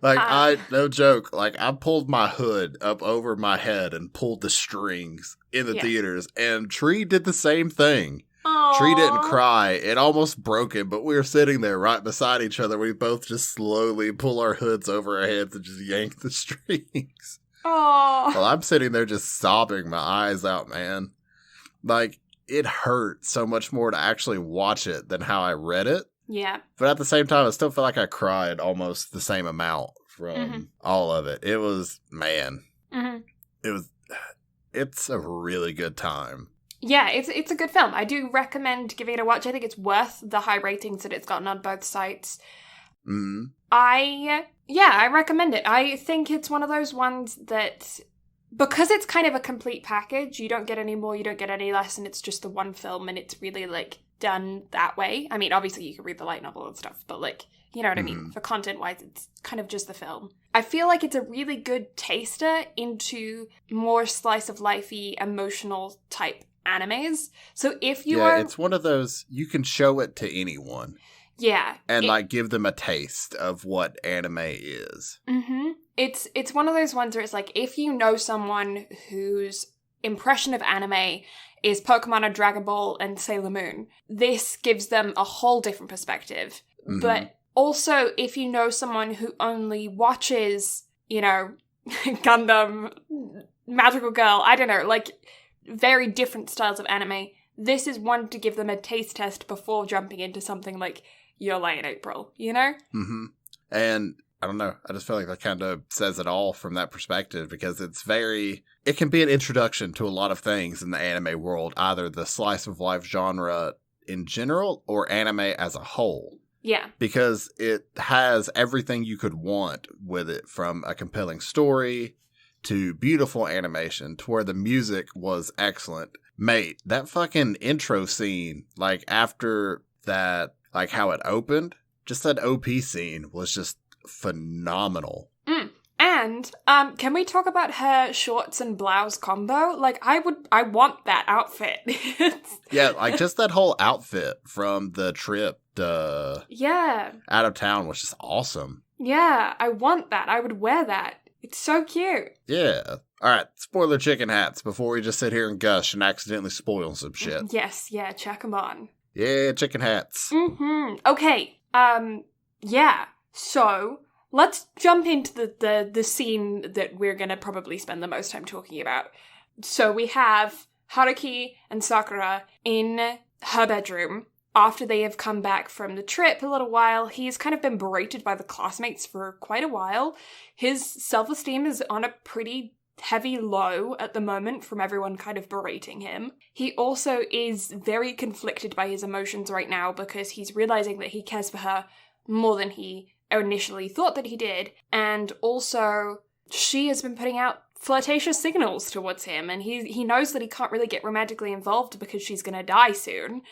Like, no joke, like, I pulled my hood up over my head and pulled the strings in the theaters, and Tree did the same thing. Aww. Tree didn't cry. It almost broke him, but we were sitting there right beside each other. We both just slowly pull our hoods over our heads and just yank the strings. Oh. Well, I'm sitting there just sobbing my eyes out, man. Like, it hurt so much more to actually watch it than how I read it. Yeah. But at the same time, I still feel like I cried almost the same amount from all of it. It was, man. It's a really good time. Yeah, it's a good film. I do recommend giving it a watch. I think it's worth the high ratings that it's gotten on both sites. I recommend it. I think it's one of those ones that, because it's kind of a complete package, you don't get any more, you don't get any less, and it's just the one film, and it's really, like, done that way. I mean, obviously you can read the light novel and stuff, but, like, you know what I mean? For content-wise, it's kind of just the film. I feel like it's a really good taster into more slice-of-life-y, emotional type animes. So if you are... it's one of those, you can show it to anyone. Yeah. And, like, give them a taste of what anime is. It's one of those ones where it's like, if you know someone whose impression of anime is Pokemon and Dragon Ball and Sailor Moon, this gives them a whole different perspective. But also, if you know someone who only watches, you know, Gundam, Magical Girl, I don't know, like, very different styles of anime, this is one to give them a taste test before jumping into something like Your Lie in April, you know? And I don't know, I just feel like that kind of says it all from that perspective, because it can be an introduction to a lot of things in the anime world, either the slice of life genre in general or anime as a whole. Yeah. Because it has everything you could want with it, from a compelling story to beautiful animation to where the music was excellent. Mate, that fucking intro scene, like after that, like how it opened, just that OP scene was just phenomenal. And can we talk about her shorts and blouse combo? Like, I want that outfit. Yeah, like just that whole outfit from the trip out of town was just awesome. Yeah, I want that. I would wear that. It's so cute. Yeah. All right, spoiler chicken hats before we just sit here and gush and accidentally spoil some shit. Yes, yeah, check them on. Yeah, chicken hats. Okay, yeah. So, let's jump into the scene that we're gonna probably spend the most time talking about. So we have Haruki and Sakura in her bedroom. After they have come back from the trip a little while, he's kind of been berated by the classmates for quite a while. His self-esteem is on a pretty heavy low at the moment from everyone kind of berating him. He also is very conflicted by his emotions right now because he's realizing that he cares for her more than he initially thought that he did, and also she has been putting out flirtatious signals towards him, and he knows that he can't really get romantically involved because she's gonna die soon,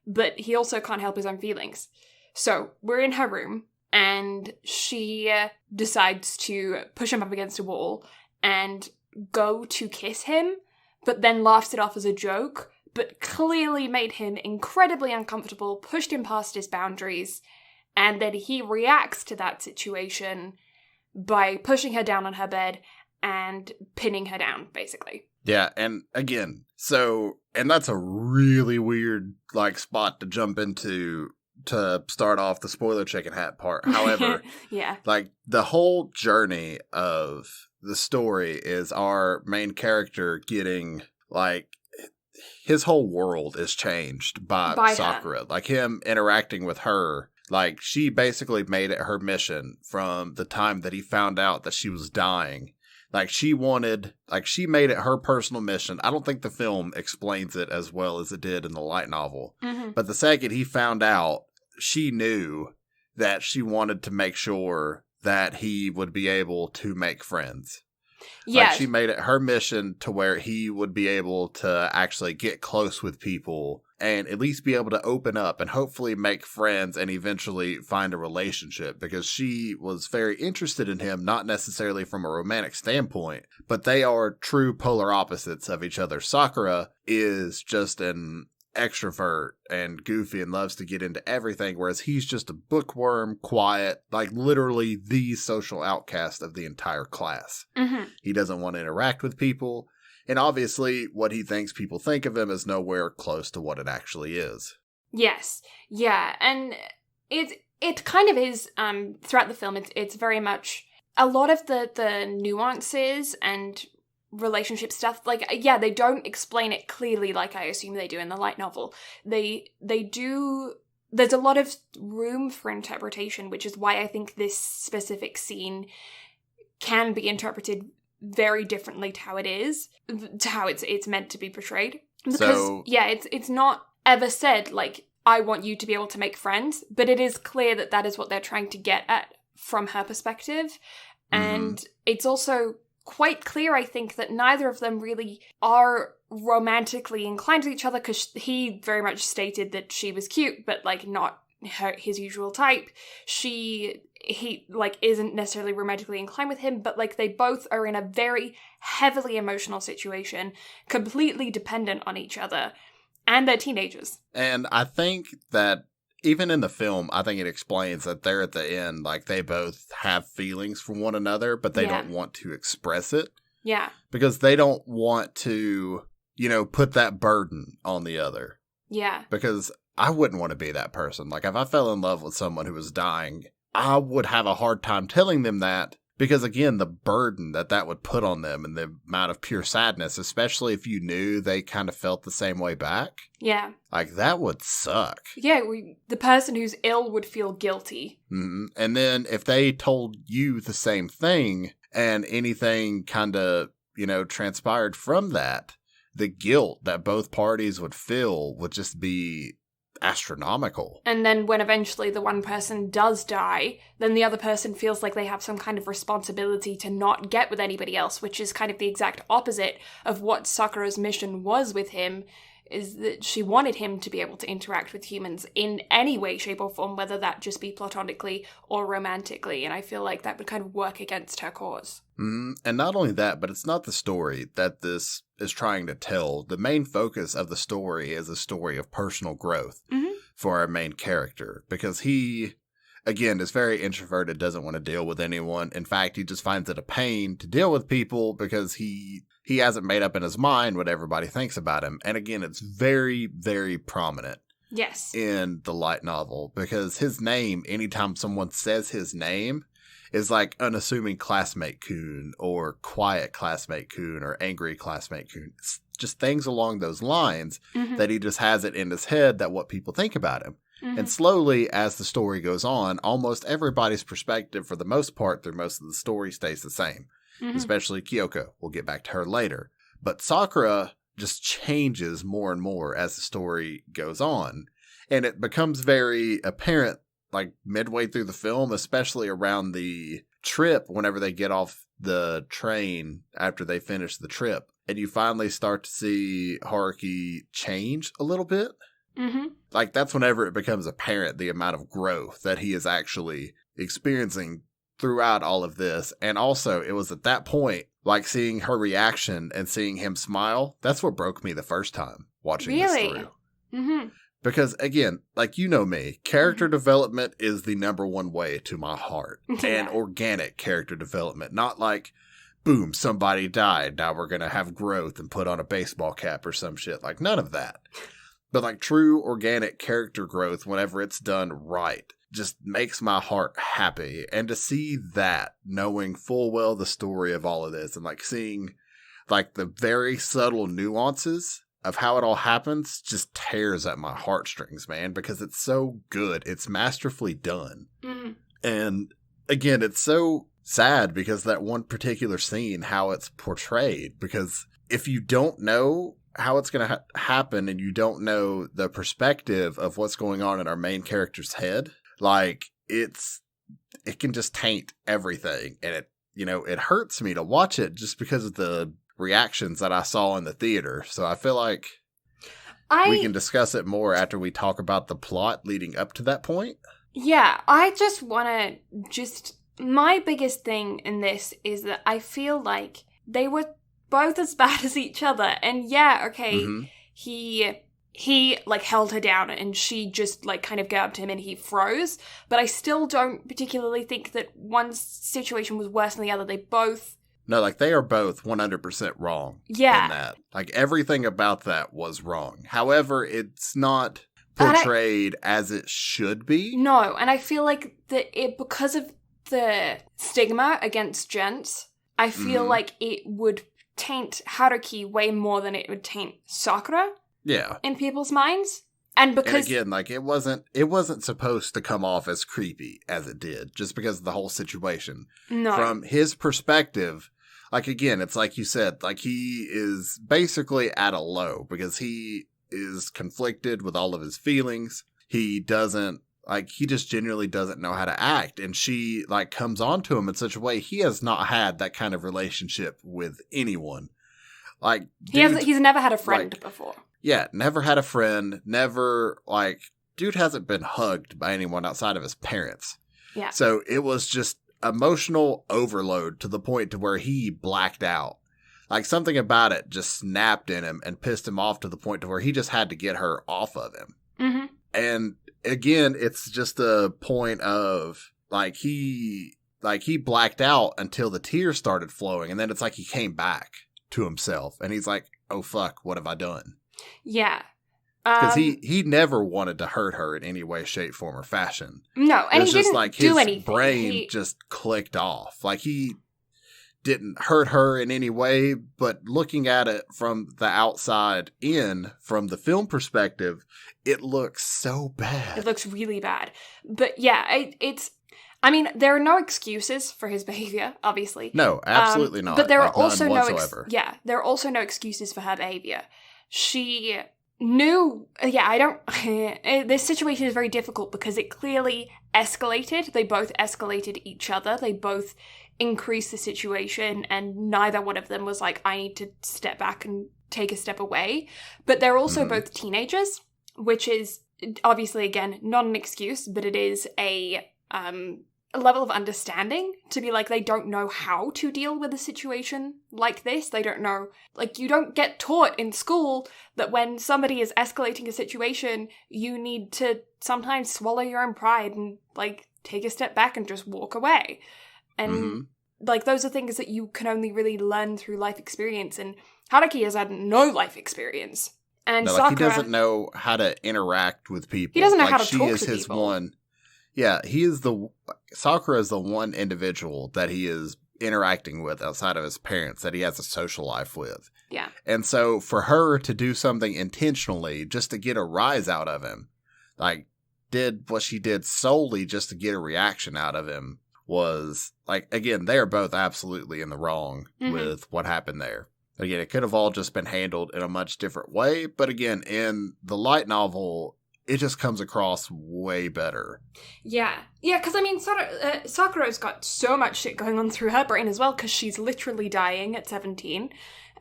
but he also can't help his own feelings. So we're in her room, and she decides to push him up against a wall and go to kiss him, but then laughs it off as a joke, but clearly made him incredibly uncomfortable, pushed him past his boundaries, and then he reacts to that situation by pushing her down on her bed and pinning her down, basically. Yeah, and again, and that's a really weird, like, spot to jump into to start off the spoiler chicken hat part. However, yeah, like, the whole journey of the story is our main character getting, like, his whole world is changed by Sakura. Her. Like, him interacting with her. Like, she basically made it her mission from the time that he found out that she was dying. Like, she made it her personal mission. I don't think the film explains it as well as it did in the light novel. But the second he found out, she knew that she wanted to make sure that he would be able to make friends. Yeah. Like, she made it her mission to where he would be able to actually get close with people and at least be able to open up and hopefully make friends and eventually find a relationship, because she was very interested in him, not necessarily from a romantic standpoint, but they are true polar opposites of each other. Sakura is just an extrovert and goofy and loves to get into everything, whereas he's just a bookworm, quiet, like literally the social outcast of the entire class. He doesn't want to interact with people. And obviously, what he thinks people think of him is nowhere close to what it actually is. Yes. Yeah. And it kind of is, throughout the film, it's very much a lot of the nuances and relationship stuff. Like, yeah, they don't explain it clearly like I assume they do in the light novel. They do. There's a lot of room for interpretation, which is why I think this specific scene can be interpreted very differently to how it is, to how it's meant to be portrayed. Because, it's not ever said, like, I want you to be able to make friends, but it is clear that that is what they're trying to get at from her perspective. And it's also quite clear, I think, that neither of them really are romantically inclined to each other, because he very much stated that she was cute, but, like, not his usual type. He like, isn't necessarily romantically inclined with him, but, like, they both are in a very heavily emotional situation, completely dependent on each other, and they're teenagers. And I think that even in the film, I think it explains that they're at the end, like, they both have feelings for one another, but they don't want to express it. Yeah. Because they don't want to, put that burden on the other. Yeah. Because I wouldn't want to be that person. Like, if I fell in love with someone who was dying, I would have a hard time telling them that. Because, again, the burden that would put on them and the amount of pure sadness, especially if you knew they kind of felt the same way back. Yeah. Like, that would suck. Yeah, the person who's ill would feel guilty. Mm-hmm. And then if they told you the same thing and anything kind of, transpired from that, the guilt that both parties would feel would just be astronomical. And then when eventually the one person does die, then the other person feels like they have some kind of responsibility to not get with anybody else, which is kind of the exact opposite of what Sakura's mission was with him, is that she wanted him to be able to interact with humans in any way, shape, or form, whether that just be platonically or romantically. And I feel like that would kind of work against her cause. And not only that, but it's not the story that this is trying to tell. The main focus of the story is a story of personal growth for our main character, because he, again, is very introverted, doesn't want to deal with anyone. In fact, he just finds it a pain to deal with people because he hasn't made up in his mind what everybody thinks about him. And again, it's very, very prominent. Yes. In the light novel, because his name, anytime someone says his name, is like unassuming classmate coon or quiet classmate coon or angry classmate coon. It's just things along those lines that he just has it in his head that what people think about him. And slowly, as the story goes on, almost everybody's perspective, for the most part, through most of the story, stays the same. Especially Kyoko. We'll get back to her later. But Sakura just changes more and more as the story goes on. And it becomes very apparent, like, midway through the film, especially around the trip, whenever they get off the train after they finish the trip. And you finally start to see Haruki change a little bit. Like, that's whenever it becomes apparent the amount of growth that he is actually experiencing throughout all of this. And also, it was at that point, like, seeing her reaction and seeing him smile, that's what broke me the first time watching this through. Because, again, like, me, character development is the number one way to my heart. And organic character development. Not like, boom, somebody died, now we're going to have growth and put on a baseball cap or some shit. Like, none of that. But, like, true organic character growth, whenever it's done right, just makes my heart happy. And to see that, knowing full well the story of all of this, and, like, seeing, like, the very subtle nuances of how it all happens just tears at my heartstrings, man, because it's so good. It's masterfully done. And, again, it's so sad because that one particular scene, how it's portrayed, because if you don't know how it's going to happen and you don't know the perspective of what's going on in our main character's head, like, it can just taint everything. And it hurts me to watch it just because of the reactions that I saw in the theater. So I feel like we can discuss it more after we talk about the plot leading up to that point. Yeah, I just want to my biggest thing in this is that I feel like they were both as bad as each other. And he like held her down and she just like kind of grabbed him and he froze. But I still don't particularly think that one situation was worse than the other. They both No, like, they are both 100% wrong in Yeah. that. Like, everything about that was wrong. However, it's not portrayed as it should be. No, and I feel like because of the stigma against gents, I feel like it would taint Haruki way more than it would taint Sakura. Yeah. In people's minds. And because... And again, like, it wasn't supposed to come off as creepy as it did, just because of the whole situation. No. From his perspective, like, again, it's like you said, like, he is basically at a low because he is conflicted with all of his feelings. He just genuinely doesn't know how to act. And she, like, comes on to him in such a way he has not had that kind of relationship with anyone. Like, he's never had a friend before. Yeah, never had a friend, never, like, dude hasn't been hugged by anyone outside of his parents. Yeah. So it was just emotional overload to the point to where he blacked out. Like, something about it just snapped in him and pissed him off to the point to where he just had to get her off of him. Mm-hmm. And again, it's just a point of, like, he blacked out until the tears started flowing. And then it's like he came back to himself. And he's like, oh, fuck, what have I done? Yeah. Because he never wanted to hurt her in any way, shape, form, or fashion. No, and he just didn't like do his anything. brain just clicked off. Like, he didn't hurt her in any way, but looking at it from the outside in, from the film perspective, it looks so bad. It looks really bad. But yeah, I mean, there are no excuses for his behavior, obviously. No, absolutely not. But there are like, also there are also no excuses for her behavior. She knew, this situation is very difficult because it clearly escalated. They both escalated each other. They both increased the situation, and neither one of them was like, I need to step back and take a step away. But they're also both teenagers, which is obviously, again, not an excuse, but it is a level of understanding to be like, they don't know how to deal with a situation like this. They don't know, like, you don't get taught in school that when somebody is escalating a situation, you need to sometimes swallow your own pride and, like, take a step back and just walk away. And, like, those are things that you can only really learn through life experience. And Haruki has had no life experience. And Sakura, like, he doesn't know how to interact with people. He doesn't know like, how to she talk is to his people. one. Yeah, Sakura is the one individual that he is interacting with outside of his parents that he has a social life with. Yeah. And so for her to do something intentionally just to get a rise out of him, like, did what she did solely just to get a reaction out of him, was, like, again, they are both absolutely in the wrong with what happened there. Again, it could have all just been handled in a much different way, but again, in the light novel, it just comes across way better. Yeah, because I mean, Sakura's got so much shit going on through her brain as well, because she's literally dying at 17.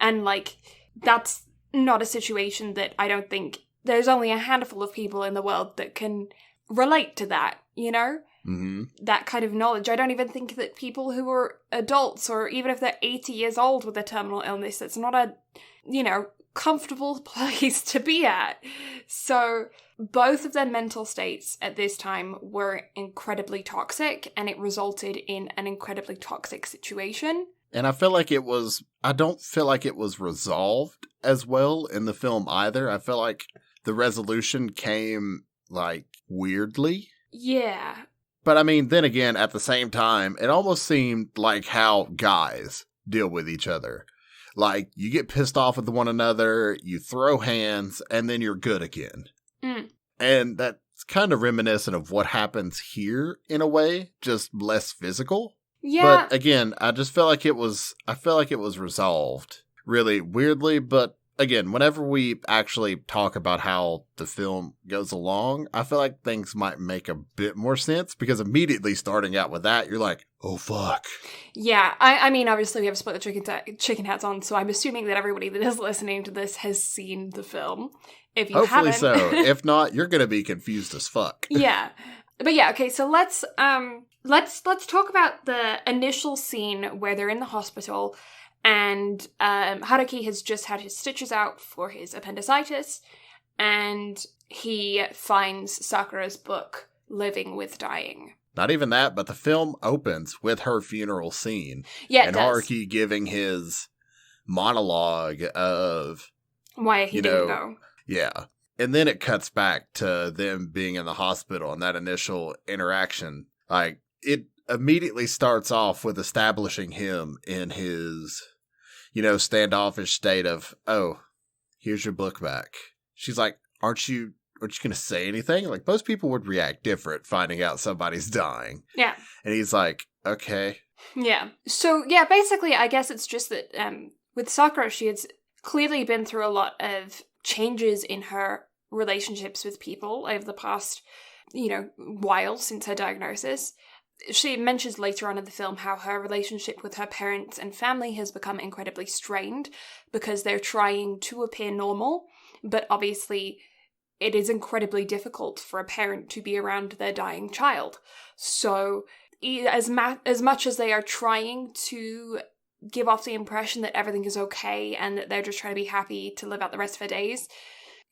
And, like, that's not a situation that I don't think there's only a handful of people in the world that can relate to that, you know? Mm-hmm. That kind of knowledge. I don't even think that people who are adults, or even if they're 80 years old with a terminal illness, it's not a, comfortable place to be at. So both of their mental states at this time were incredibly toxic, and it resulted in an incredibly toxic situation. And I don't feel like it was resolved as well in the film either. I feel like the resolution came, like, weirdly. Yeah. But I mean, then again, at the same time, it almost seemed like how guys deal with each other. Like, you get pissed off with one another, you throw hands, and then you're good again. And that's kind of reminiscent of what happens here in a way, just less physical. Yeah. But again, I feel like it was resolved really weirdly. But again, whenever we actually talk about how the film goes along, I feel like things might make a bit more sense, because immediately starting out with that, you're like, oh, fuck. Yeah, I mean, obviously we have split the chicken hats on, so I'm assuming that everybody that is listening to this has seen the film. If you Hopefully haven't... so. If not, you're going to be confused as fuck. Yeah. But yeah, okay, so let's talk about the initial scene where they're in the hospital, and Haruki has just had his stitches out for his appendicitis, and he finds Sakura's book, Living with Dying. not even that, but the film opens with her funeral scene. Yeah, and Haruki giving his monologue of why he didn't go. Yeah. And then it cuts back to them being in the hospital and that initial interaction. Like, it immediately starts off with establishing him in his, standoffish state of, oh, here's your book back. She's like, aren't you going to say anything? Like, most people would react different finding out somebody's dying. Yeah. And he's like, okay. Yeah. So, yeah, basically, I guess it's just that with Sakura, she has clearly been through a lot of changes in her relationships with people over the past, while since her diagnosis. She mentions later on in the film how her relationship with her parents and family has become incredibly strained because they're trying to appear normal, but obviously it is incredibly difficult for a parent to be around their dying child. So as much as they are trying to give off the impression that everything is okay and that they're just trying to be happy to live out the rest of their days,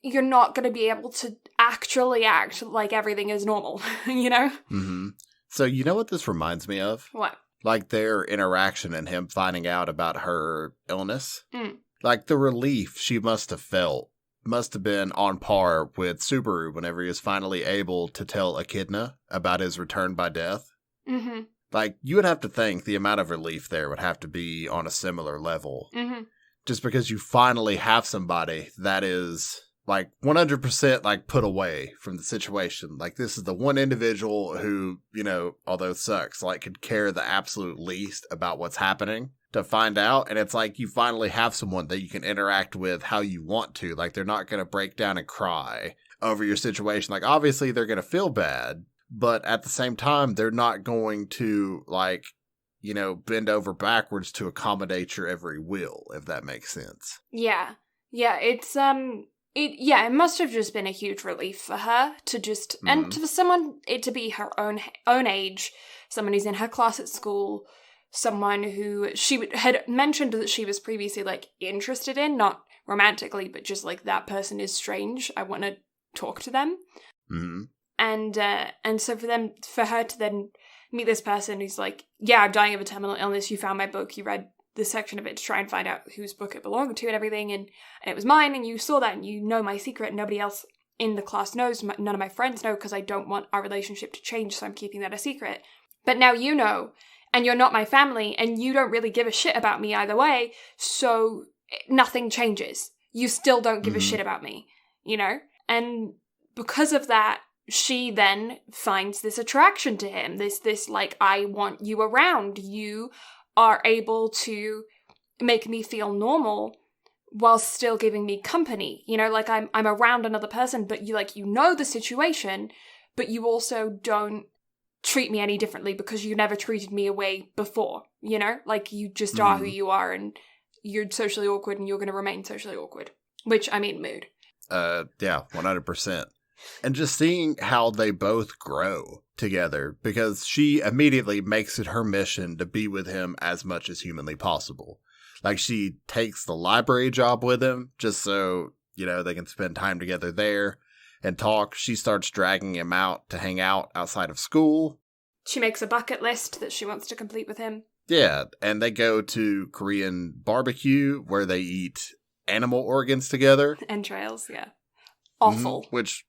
you're not going to be able to actually act like everything is normal, Mm-hmm. So you know what this reminds me of? What? Like their interaction and him finding out about her illness. Mm. Like the relief she must have felt must have been on par with Subaru whenever he was finally able to tell Echidna about his return by death. Mm-hmm. Like, you would have to think the amount of relief there would have to be on a similar level. Mm-hmm. Just because you finally have somebody that is, like, 100%, like, put away from the situation. Like, this is the one individual who, although it sucks, like, could care the absolute least about what's happening to find out. And it's like you finally have someone that you can interact with how you want to. Like, they're not going to break down and cry over your situation. Like, obviously, they're going to feel bad. But at the same time, they're not going to, like, bend over backwards to accommodate your every will, if that makes sense. Yeah. Yeah, it's, it must have just been a huge relief for her to just, and for someone, it to be her own age, someone who's in her class at school, someone who she had mentioned that she was previously, like, interested in, not romantically, but just, like, that person is strange, I want to talk to them. Mm-hmm. And so for her to then meet this person who's like, yeah, I'm dying of a terminal illness, you found my book, you read this section of it to try and find out whose book it belonged to and everything, and it was mine, and you saw that, and you know my secret, and nobody else in the class knows, none of my friends know, because I don't want our relationship to change, so I'm keeping that a secret. But now you know, and you're not my family, and you don't really give a shit about me either way, so nothing changes. You still don't give a shit about me, And because of that, she then finds this attraction to him, this like, I want you around. You are able to make me feel normal while still giving me company. Like I'm around another person, but you the situation, but you also don't treat me any differently because you never treated me away before, Like you just are who you are, and you're socially awkward and you're going to remain socially awkward. Which, mood. Yeah, 100%. And just seeing how they both grow together, because she immediately makes it her mission to be with him as much as humanly possible. Like, she takes the library job with him just so, they can spend time together there and talk. She starts dragging him out to hang out outside of school. She makes a bucket list that she wants to complete with him. Yeah, and they go to Korean barbecue where they eat animal organs together. Entrails, yeah. Awful. Which...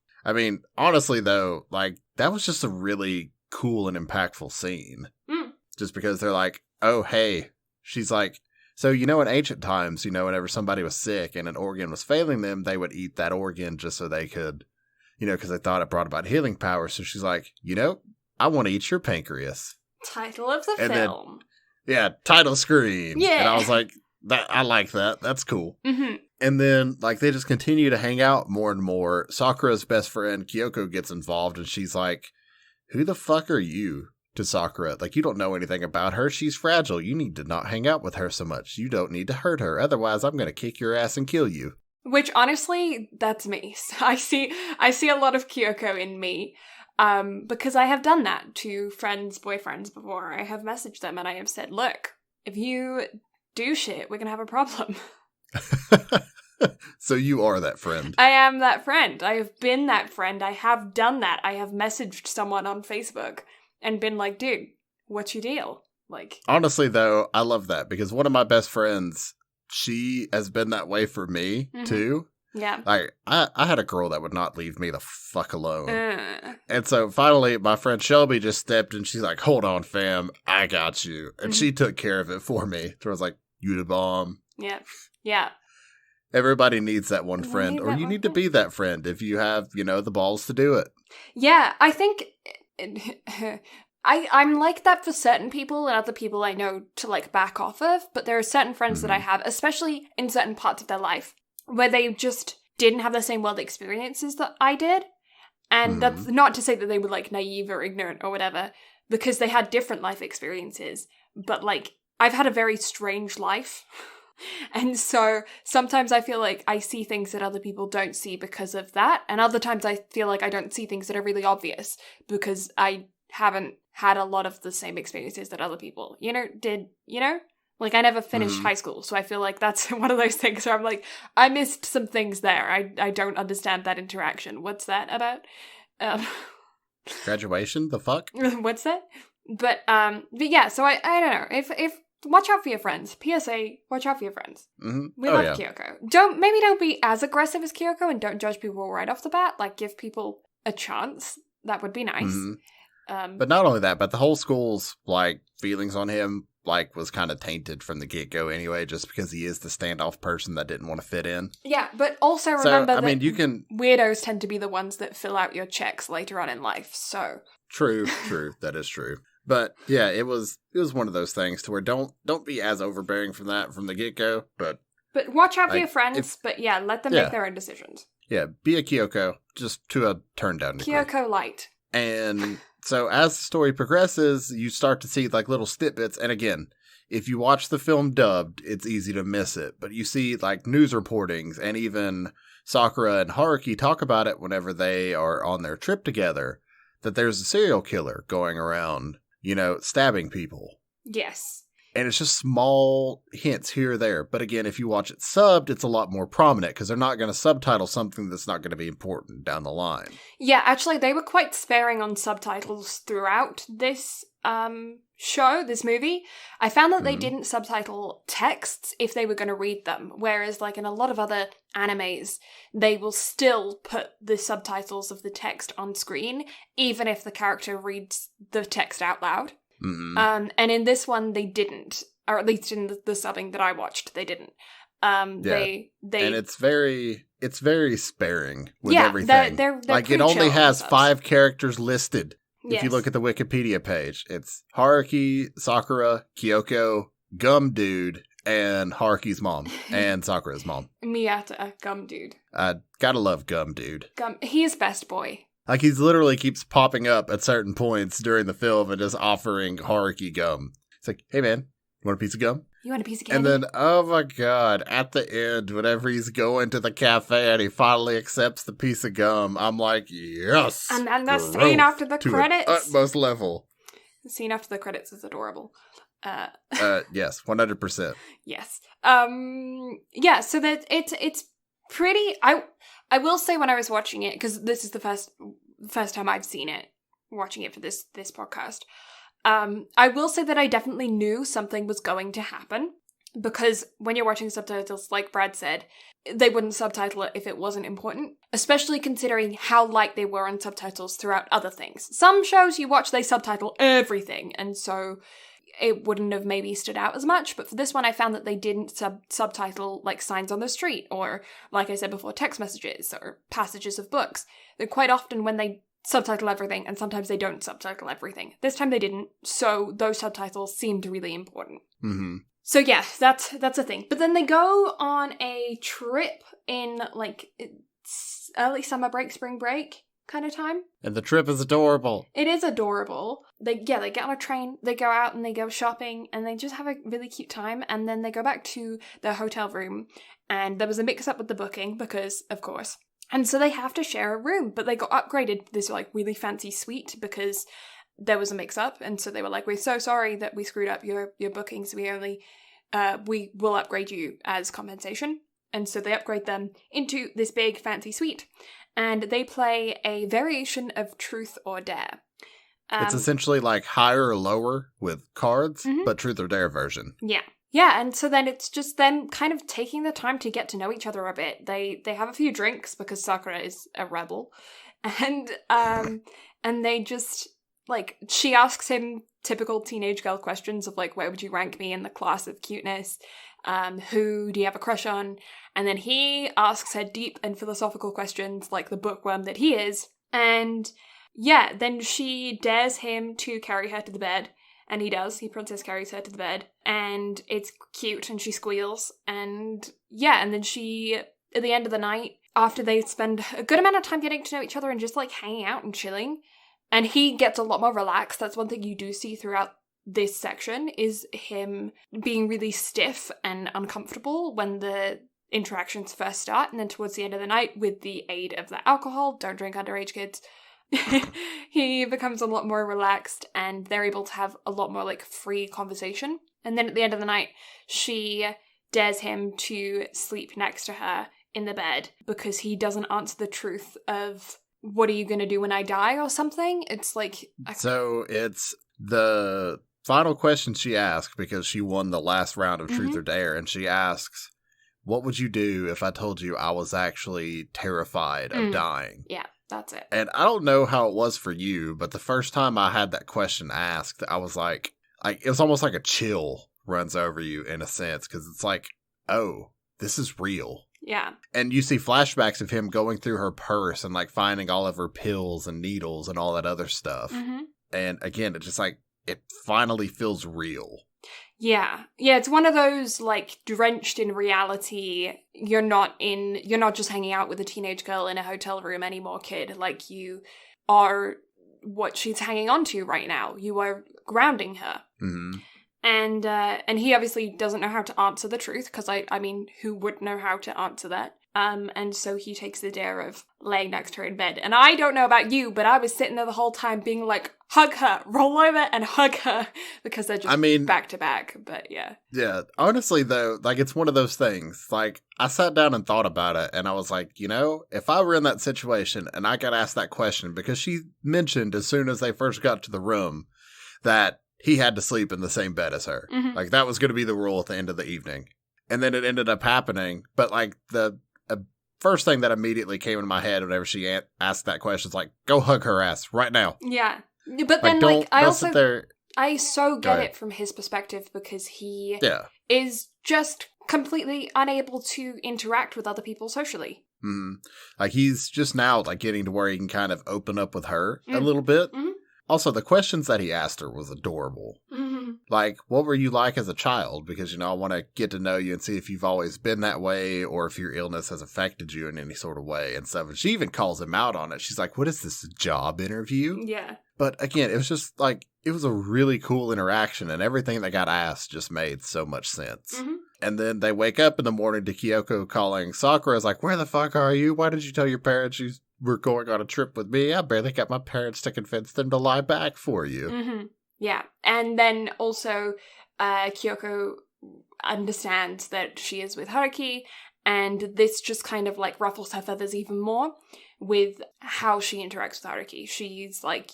honestly, though, like, that was just a really cool and impactful scene. Just because they're like, oh, hey. She's like, so, in ancient times, whenever somebody was sick and an organ was failing them, they would eat that organ just so they could, because they thought it brought about healing power. So she's like, I want to eat your pancreas. Title of the film. Title screen. Yeah. And I was like, I like that. That's cool. Mm-hmm. And then, like, they just continue to hang out more and more. Sakura's best friend, Kyoko, gets involved, and she's like, who the fuck are you to Sakura? Like, you don't know anything about her. She's fragile. You need to not hang out with her so much. You don't need to hurt her. Otherwise, I'm going to kick your ass and kill you. Which, honestly, that's me. I see a lot of Kyoko in me. Because I have done that to boyfriends before. I have messaged them, and I have said, look, if you do shit, we're going to have a problem. So you are that friend. I am that friend. I have been that friend. I have done that. I have messaged someone on Facebook and been like, dude, what's your deal? Like, honestly, though, I love that because one of my best friends, she has been that way for me, too. Yeah. Like, I had a girl that would not leave me the fuck alone. And so finally, my friend Shelby just stepped and she's like, hold on, fam, I got you. And she took care of it for me. So I was like, you the bomb. Yeah. Yeah. Everybody needs that one friend, or you need to be that friend if you have, the balls to do it. Yeah, I think I'm like that for certain people and other people I know to like back off of, but there are certain friends that I have, especially in certain parts of their life, where they just didn't have the same world experiences that I did. And that's not to say that they were like naive or ignorant or whatever, because they had different life experiences. But like, I've had a very strange life. And so sometimes I feel like I see things that other people don't see because of that. And other times I feel like I don't see things that are really obvious because I haven't had a lot of the same experiences that other people, did. Like, I never finished high school, so I feel like that's one of those things where I'm like, I missed some things there. I don't understand that interaction. What's that about? Graduation? The fuck? What's that? But yeah, so I don't know. If watch out for your friends. PSA, watch out for your friends. We love Kyoko. Don't be as aggressive as Kyoko and don't judge people right off the bat. Like, give people a chance. That would be nice. But not only that, but the whole school's, like, feelings on him, like, was kind of tainted from the get-go anyway, just because he is the standoff person that didn't want to fit in. Yeah, but also remember that weirdos tend to be the ones that fill out your checks later on in life, so... True. That is true. But, yeah, it was one of those things to where don't be as overbearing from the get-go, but... But watch out for your friends, but yeah, let them make their own decisions. Yeah, be a Kyoko, just to a turn-down degree. Kyoko light. And... So as the story progresses, you start to see like little snippets. And again, if you watch the film dubbed, it's easy to miss it. But you see like news reportings and even Sakura and Haruki talk about it whenever they are on their trip together, that there's a serial killer going around, stabbing people. Yes. And it's just small hints here or there. But again, if you watch it subbed, it's a lot more prominent because they're not going to subtitle something that's not going to be important down the line. Yeah, actually, they were quite sparing on subtitles throughout this this movie. I found that they didn't subtitle texts if they were going to read them. Whereas, like, in a lot of other animes, they will still put the subtitles of the text on screen, even if the character reads the text out loud. And in this one, they didn't, or at least in the subbing that I watched, they didn't. They and it's very sparing with everything. They're like it only has 5 characters listed. Yes. If you look at the Wikipedia page, it's Haruki, Sakura, Kyoko, Gum Dude, and Haruki's mom and Sakura's mom. Miyata, Gum Dude. Gotta love Gum Dude. He is best boy. Like, he's literally keeps popping up at certain points during the film and just offering Haruki gum. It's like, hey, man, you want a piece of gum? You want a piece of candy? And then, oh my god, at the end, whenever he's going to the cafe and he finally accepts the piece of gum, I'm like, yes! And then the scene after the credits. Utmost level. The scene after the credits is adorable. Yes, 100%. Yes. Yeah, so that it's pretty... I will say when I was watching it, because this is the first time I've seen it, watching it for this podcast, I will say that I definitely knew something was going to happen, because when you're watching subtitles, like Brad said, they wouldn't subtitle it if it wasn't important, especially considering how light they were on subtitles throughout other things. Some shows you watch, they subtitle everything, and so it wouldn't have maybe stood out as much, but for this one I found that they didn't subtitle like signs on the street, or like I said before, text messages or passages of books. They're quite often when they subtitle everything, and sometimes they don't subtitle everything. This time they didn't, so those subtitles seemed really important. So yeah, that's a thing. But then they go on a trip in like it's early summer break, spring break kind of time. And the trip is adorable. It is adorable. They get on a train, they go out and they go shopping, and they just have a really cute time, and then they go back to their hotel room, and there was a mix-up with the booking, because, of course. And so they have to share a room, but they got upgraded to this, like, really fancy suite, because there was a mix-up, and so they were like, we're so sorry that we screwed up your bookings, we will upgrade you as compensation. And so they upgrade them into this big fancy suite. And they play a variation of Truth or Dare. It's essentially like higher or lower with cards, Mhm. but Truth or Dare version. Yeah. Yeah, and so then it's just them kind of taking the time to get to know each other a bit. They have a few drinks because Sakura is a rebel. And they just like she asks him typical teenage girl questions of like, where would you rank me in the class of cuteness? Who do you have a crush on? And then he asks her deep and philosophical questions like the bookworm that he is. And yeah, then she dares him to carry her to the bed. And he does. He princess carries her to the bed. And it's cute and she squeals. And yeah, and then she, at the end of the night, after they spend a good amount of time getting to know each other and just like hanging out and chilling, and he gets a lot more relaxed. That's one thing you do see throughout this section is him being really stiff and uncomfortable when the interactions first start. And then towards the end of the night, with the aid of the alcohol, don't drink underage kids, he becomes a lot more relaxed and they're able to have a lot more like free conversation. And then at the end of the night, she dares him to sleep next to her in the bed because he doesn't answer the truth of what are you going to do when I die or something. It's like... So it's the final question she asked because she won the last round of Truth or Dare, and she asks, what would you do if I told you I was actually terrified of dying? Yeah. That's it. And I don't know how it was for you, but the first time I had that question asked, I was like it was almost like a chill runs over you in a sense, because it's like, oh, this is real. Yeah. And you see flashbacks of him going through her purse and like finding all of her pills and needles and all that other stuff. Mm-hmm. And again, it's just like, it finally feels real. Yeah. Yeah, it's one of those, like, drenched in reality, you're not just hanging out with a teenage girl in a hotel room anymore, kid. Like, you are what she's hanging on to right now. You are grounding her. Mm-hmm. And he obviously doesn't know how to answer the truth, because, I mean, who would know how to answer that? And so he takes the dare of laying next to her in bed. And I don't know about you, but I was sitting there the whole time being like, hug her, roll over and hug her, because they're just back to back. But yeah. Yeah. Honestly, though, like, it's one of those things. Like, I sat down and thought about it, and I was like, you know, if I were in that situation and I got asked that question, because she mentioned as soon as they first got to the room that he had to sleep in the same bed as her. Mm-hmm. Like, that was going to be the rule at the end of the evening. And then it ended up happening. But, like, the first thing that immediately came in my head whenever she asked that question is like, go hug her ass right now. Yeah. But then, like, I so get it from his perspective, because he is just completely unable to interact with other people socially. Mm-hmm. Like, he's just now, like, getting to where he can kind of open up with her a little bit. Mm-hmm. Also, the questions that he asked her was adorable. Mm-hmm. Like, what were you like as a child? Because, you know, I want to get to know you and see if you've always been that way or if your illness has affected you in any sort of way and stuff. And she even calls him out on it. She's like, what is this, a job interview? Yeah. But again, it was just like, it was a really cool interaction, and everything that got asked just made so much sense. Mm-hmm. And then they wake up in the morning to Kyoko calling Sakura. Is like, where the fuck are you? Why did you tell your parents you were going on a trip with me? I barely got my parents to convince them to lie back for you. Mm-hmm. Yeah. And then also Kyoko understands that she is with Haruki, and this just kind of like ruffles her feathers even more with how she interacts with Haruki. She's like,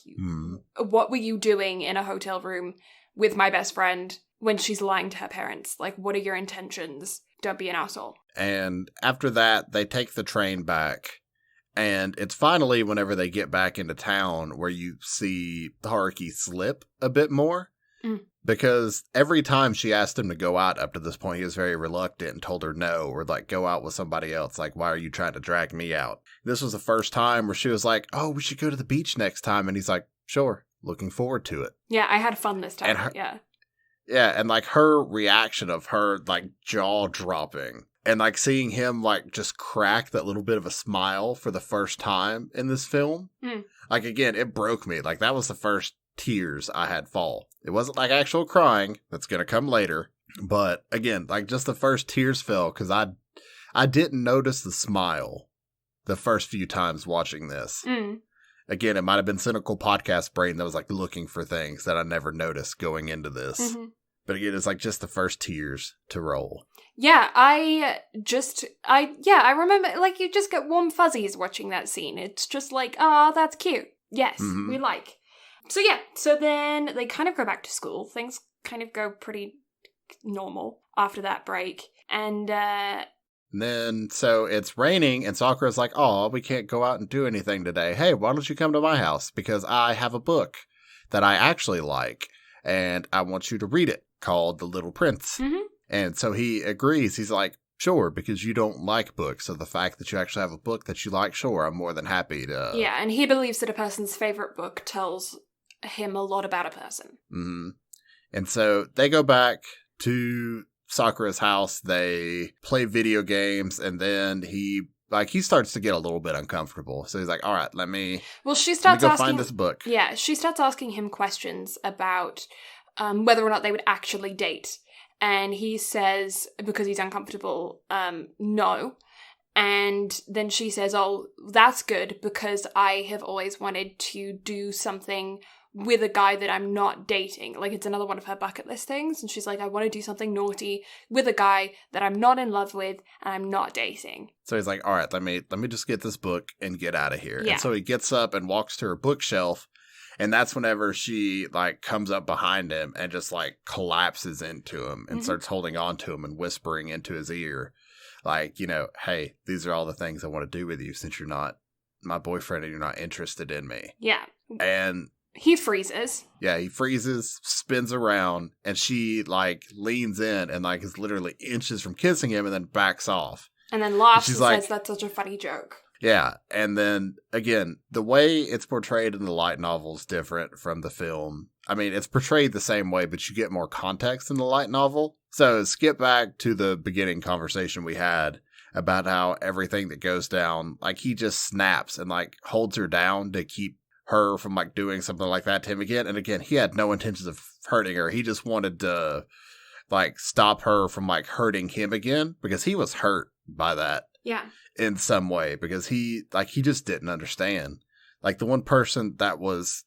what were you doing in a hotel room with my best friend when she's lying to her parents? Like, what are your intentions? Don't be an asshole. And after that, they take the train back. And it's finally whenever they get back into town where you see Haruki slip a bit more. Mm. Because every time she asked him to go out up to this point, he was very reluctant and told her no, or like, go out with somebody else. Like, why are you trying to drag me out? This was the first time where she was like, oh, we should go to the beach next time. And he's like, sure, looking forward to it. Yeah, I had fun this time. Yeah, and like her reaction of her like jaw dropping and like seeing him like just crack that little bit of a smile for the first time in this film. Mm. Like, again, it broke me. Like, that was the first tears I had fall. It wasn't like actual crying. That's going to come later. But again, like, just the first tears fell because I didn't notice the smile the first few times watching this. Mm. Again, it might have been cynical podcast brain that was like looking for things that I never noticed going into this. Mm-hmm. But again, it's like just the first tears to roll. Yeah, I remember, like, you just get warm fuzzies watching that scene. It's just like, oh, that's cute. Yes, we like. So then they kind of go back to school. Things kind of go pretty normal after that break. And then, so it's raining, and Sakura's like, oh, we can't go out and do anything today. Hey, why don't you come to my house? Because I have a book that I actually like, and I want you to read it, called The Little Prince. Mm-hmm. And so he agrees. He's like, sure, because you don't like books. So the fact that you actually have a book that you like, sure, I'm more than happy to... Yeah, and he believes that a person's favorite book tells him a lot about a person. Mm-hmm. And so they go back to Sakura's house. They play video games, and then he starts to get a little bit uncomfortable. So he's like, all right, let me go find this book. Yeah, she starts asking him questions about whether or not they would actually date. And he says, because he's uncomfortable, no. And then she says, oh, that's good, because I have always wanted to do something with a guy that I'm not dating. Like, it's another one of her bucket list things. And she's like, I want to do something naughty with a guy that I'm not in love with and I'm not dating. So he's like, all right, let me just get this book and get out of here. Yeah. And so he gets up and walks to her bookshelf. And that's whenever she, comes up behind him and just, collapses into him and starts holding on to him and whispering into his ear. Hey, these are all the things I want to do with you since you're not my boyfriend and you're not interested in me. Yeah. And he freezes. Yeah, he freezes, spins around, and she, leans in and, is literally inches from kissing him and then backs off. And then laughs and says, that's such a funny joke. Yeah, and then, again, the way it's portrayed in the light novel is different from the film. I mean, it's portrayed the same way, but you get more context in the light novel. So, skip back to the beginning conversation we had about how everything that goes down, he just snaps and, holds her down to keep her from, doing something like that to him again. And again, he had no intentions of hurting her. He just wanted to, stop her from, hurting him again, because he was hurt by that. Yeah. In some way, because he just didn't understand. The one person that was,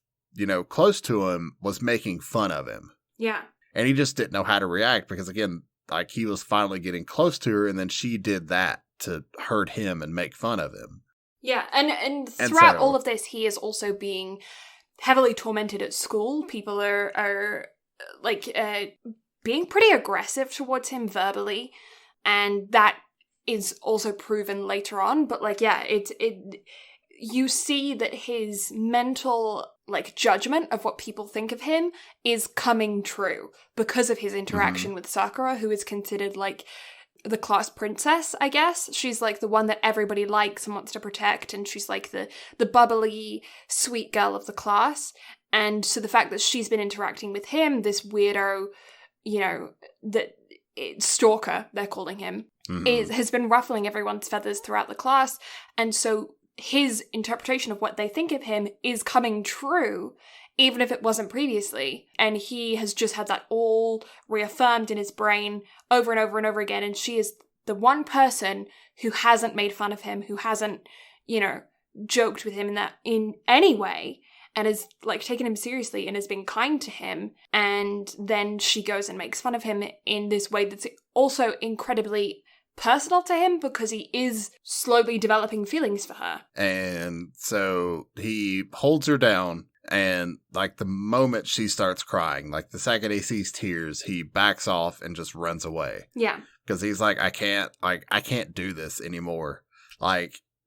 close to him was making fun of him. Yeah. And he just didn't know how to react because, again, he was finally getting close to her, and then she did that to hurt him and make fun of him. Yeah, and throughout all of this, he is also being heavily tormented at school. People are being pretty aggressive towards him verbally, and that is also proven later on. But you see that his mental judgment of what people think of him is coming true because of his interaction with Sakura, who is considered the class princess, I guess. She's the one that everybody likes and wants to protect, and she's the bubbly, sweet girl of the class. And so the fact that she's been interacting with him, this weirdo, stalker, they're calling him, has been ruffling everyone's feathers throughout the class. And so his interpretation of what they think of him is coming true, even if it wasn't previously. And he has just had that all reaffirmed in his brain over and over and over again. And she is the one person who hasn't made fun of him, who hasn't, joked with him in any way, and has taken him seriously and has been kind to him. And then she goes and makes fun of him in this way that's also incredibly personal to him, because he is slowly developing feelings for her. And so he holds her down, and the moment she starts crying, the second he sees tears, he backs off and just runs away. Yeah. Because he's I can't do this anymore.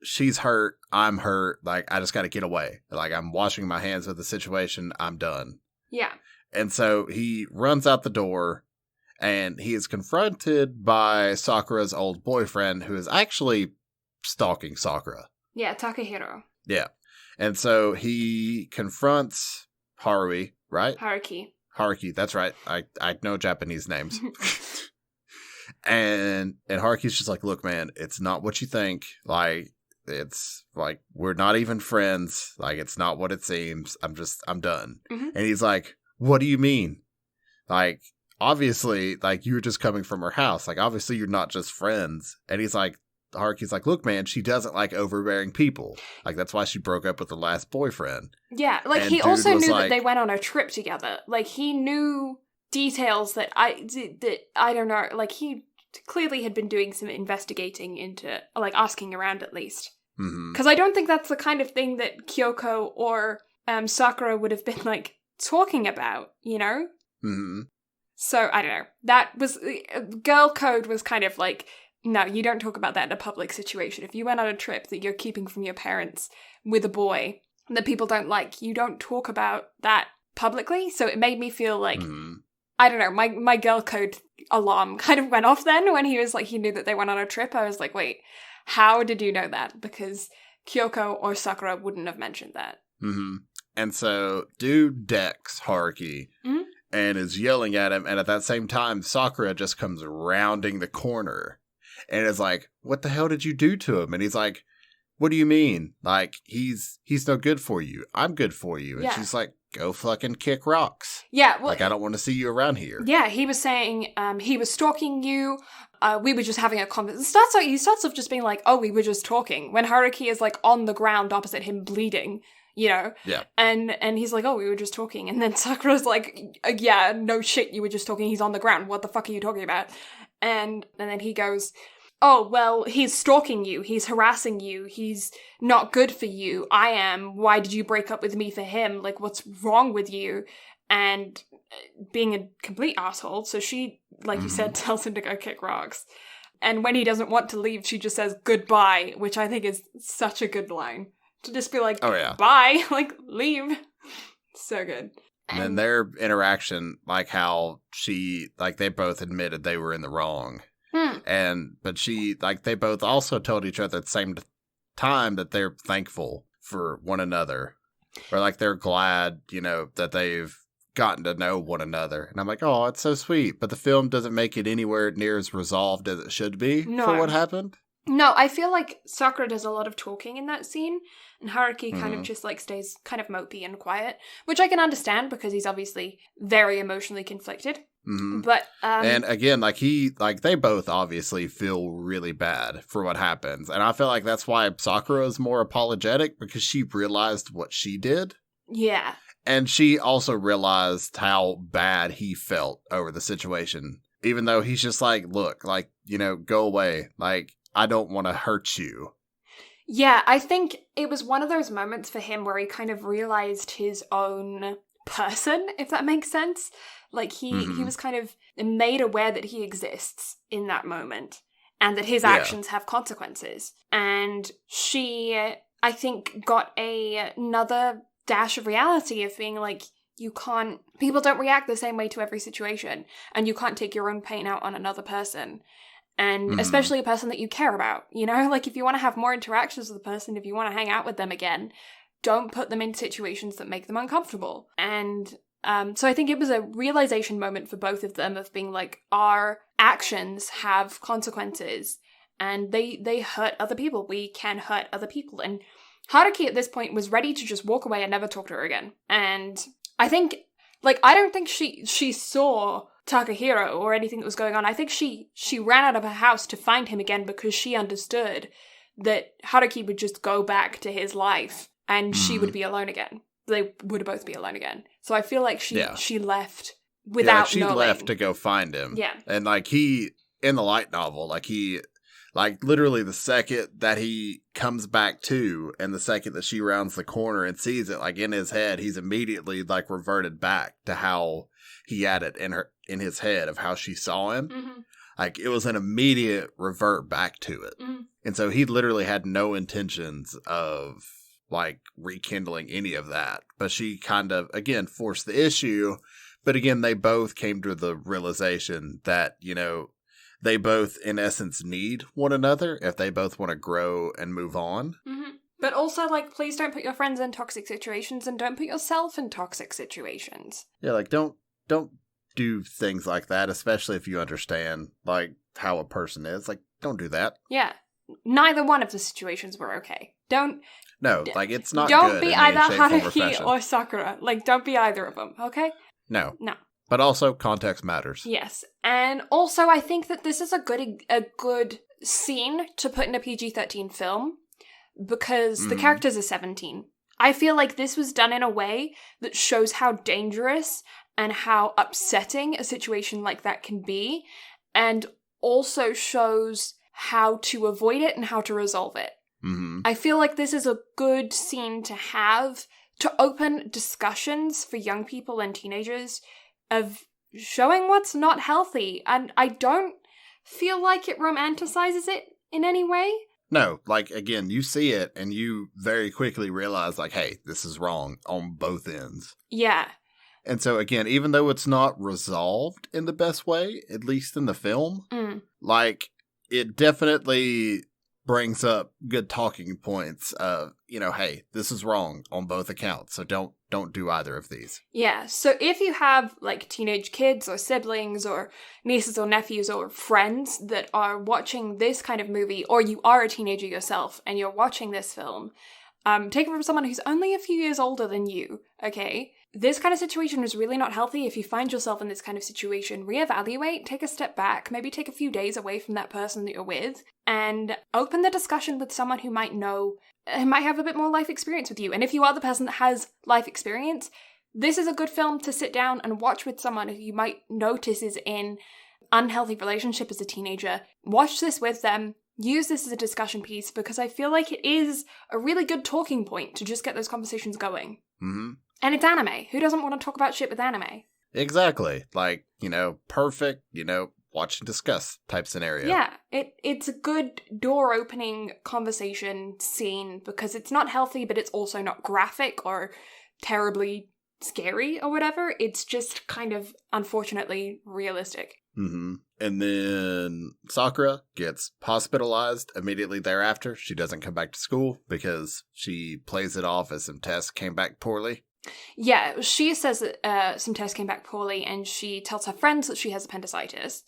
She's hurt, I'm hurt, I just gotta get away. I'm washing my hands of the situation, I'm done. Yeah. And so he runs out the door, and he is confronted by Sakura's old boyfriend, who is actually stalking Sakura. Yeah, Takahiro. Yeah. And so he confronts Haruhi, right? Haruki, that's right. I know Japanese names. and Haruki's just look, man, it's not what you think. It's we're not even friends. It's not what it seems. I'm done. Mm-hmm. And he's like, what do you mean? Obviously, you were just coming from her house. Obviously, you're not just friends. And Haruki's look, man, she doesn't like overbearing people. That's why she broke up with the last boyfriend. Yeah, he also knew that they went on a trip together. He knew details that I don't know. He clearly had been doing some investigating into, asking around at least. Because I don't think that's the kind of thing that Kyoko or Sakura would have been, like, talking about, you know? Mm-hmm. So, I don't know. That was... girl code was kind of like, no, you don't talk about that in a public situation. If you went on a trip that you're keeping from your parents with a boy that people don't like, you don't talk about that publicly. So it made me feel like, I don't know, my girl code alarm kind of went off then when he was like, he knew that they went on a trip. I was like, wait, how did you know that? Because Kyoko or Sakura wouldn't have mentioned that. Mm-hmm. And so, dude decks Haruki and is yelling at him. And at that same time, Sakura just comes rounding the corner and is like, what the hell did you do to him? And he's like, what do you mean? Like, he's no good for you. I'm good for you. And she's like, go fucking kick rocks. Yeah. Well, like, I don't want to see you around here. Yeah, he was saying he was stalking you. We were just having a conversation. He starts off just being like, oh, we were just talking. When Haruki is, like, on the ground opposite him bleeding, you know? Yeah. And he's like, oh, we were just talking. And then Sakura's like, yeah, no shit, you were just talking. He's on the ground. What the fuck are you talking about? And then he goes, oh, well, he's stalking you. He's harassing you. He's not good for you. I am. Why did you break up with me for him? Like, what's wrong with you? And being a complete asshole. So she, like you said, tells him to go kick rocks. And when he doesn't want to leave, she just says goodbye, which I think is such a good line. To just be like, oh, yeah. Bye, like, leave. So good. And then their interaction, like how she, like they both admitted they were in the wrong. But they both also told each other at the same time that they're thankful for one another. Or like they're glad, you know, that they've gotten to know one another. And I'm like, oh, it's so sweet. But the film doesn't make it anywhere near as resolved as it should be for what happened. No, I feel like Sakura does a lot of talking in that scene, and Haruki kind of just, like, stays kind of mopey and quiet, which I can understand because he's obviously very emotionally conflicted. Mm-hmm. But, and again, they both obviously feel really bad for what happens. And I feel like that's why Sakura is more apologetic, because she realized what she did. Yeah. And she also realized how bad he felt over the situation, even though he's just like, look, like, you know, go away. Like, I don't want to hurt you. Yeah, I think it was one of those moments for him where he kind of realized his own person, if that makes sense. Like, he was kind of made aware that he exists in that moment and that his actions have consequences. And she, I think, got another dash of reality of being like, people don't react the same way to every situation, and you can't take your own pain out on another person. And especially a person that you care about, you know? Like, if you want to have more interactions with the person, if you want to hang out with them again, don't put them in situations that make them uncomfortable. And so I think it was a realization moment for both of them of being like, our actions have consequences, and they hurt other people. We can hurt other people. And Haruki at this point was ready to just walk away and never talk to her again. And I think, like, I don't think she saw Takahiro or anything that was going on. I think she ran out of her house to find him again because she understood that Haruki would just go back to his life and she would be alone again. They would both be alone again. So I feel like she left without knowing. She left to go find him. Yeah. And like in the light novel, like literally the second that he comes back to and the second that she rounds the corner and sees it, like in his head, he's immediately like reverted back to how he had it in his head of how she saw him. Mm-hmm. Like it was an immediate revert back to it. Mm-hmm. And so he literally had no intentions of like rekindling any of that. But she kind of, again, forced the issue. But again, they both came to the realization that, you know, they both in essence need one another if they both want to grow and move on. Mm-hmm. But also, like, please don't put your friends in toxic situations and don't put yourself in toxic situations. Yeah, like, don't do things like that, especially if you understand, like, how a person is. Like, don't do that. Yeah. Neither one of the situations were okay. No, like, it's not don't good. Don't be either Haruki or Sakura. Like, don't be either of them, okay? No. No. But also, context matters. Yes. And also, I think that this is a good scene to put in a PG-13 film because the characters are 17. I feel like this was done in a way that shows how dangerous and how upsetting a situation like that can be, and also shows how to avoid it and how to resolve it. Mm-hmm. I feel like this is a good scene to have to open discussions for young people and teenagers of showing what's not healthy. And I don't feel like it romanticizes it in any way. No, like, again, you see it and you very quickly realize, like, hey, this is wrong on both ends. Yeah. And so, again, even though it's not resolved in the best way, at least in the film, like, it definitely brings up good talking points of, you know, hey, this is wrong on both accounts, so don't do either of these. Yeah, so if you have, like, teenage kids or siblings or nieces or nephews or friends that are watching this kind of movie, or you are a teenager yourself and you're watching this film, take it from someone who's only a few years older than you, okay? This kind of situation is really not healthy. If you find yourself in this kind of situation, reevaluate, take a step back, maybe take a few days away from that person that you're with, and open the discussion with someone who might have a bit more life experience with you. And if you are the person that has life experience, this is a good film to sit down and watch with someone who you might notice is in unhealthy relationship as a teenager. Watch this with them. Use this as a discussion piece, because I feel like it is a really good talking point to just get those conversations going. Mm-hmm. And it's anime. Who doesn't want to talk about shit with anime? Exactly. Like, you know, perfect, you know, watch and discuss type scenario. Yeah, it's a good door-opening conversation scene, because it's not healthy, but it's also not graphic or terribly scary or whatever. It's just kind of, unfortunately, realistic. Mm-hmm. And then Sakura gets hospitalized immediately thereafter. She doesn't come back to school because she plays it off as some tests came back poorly. Yeah, she says that some tests came back poorly, and she tells her friends that she has appendicitis,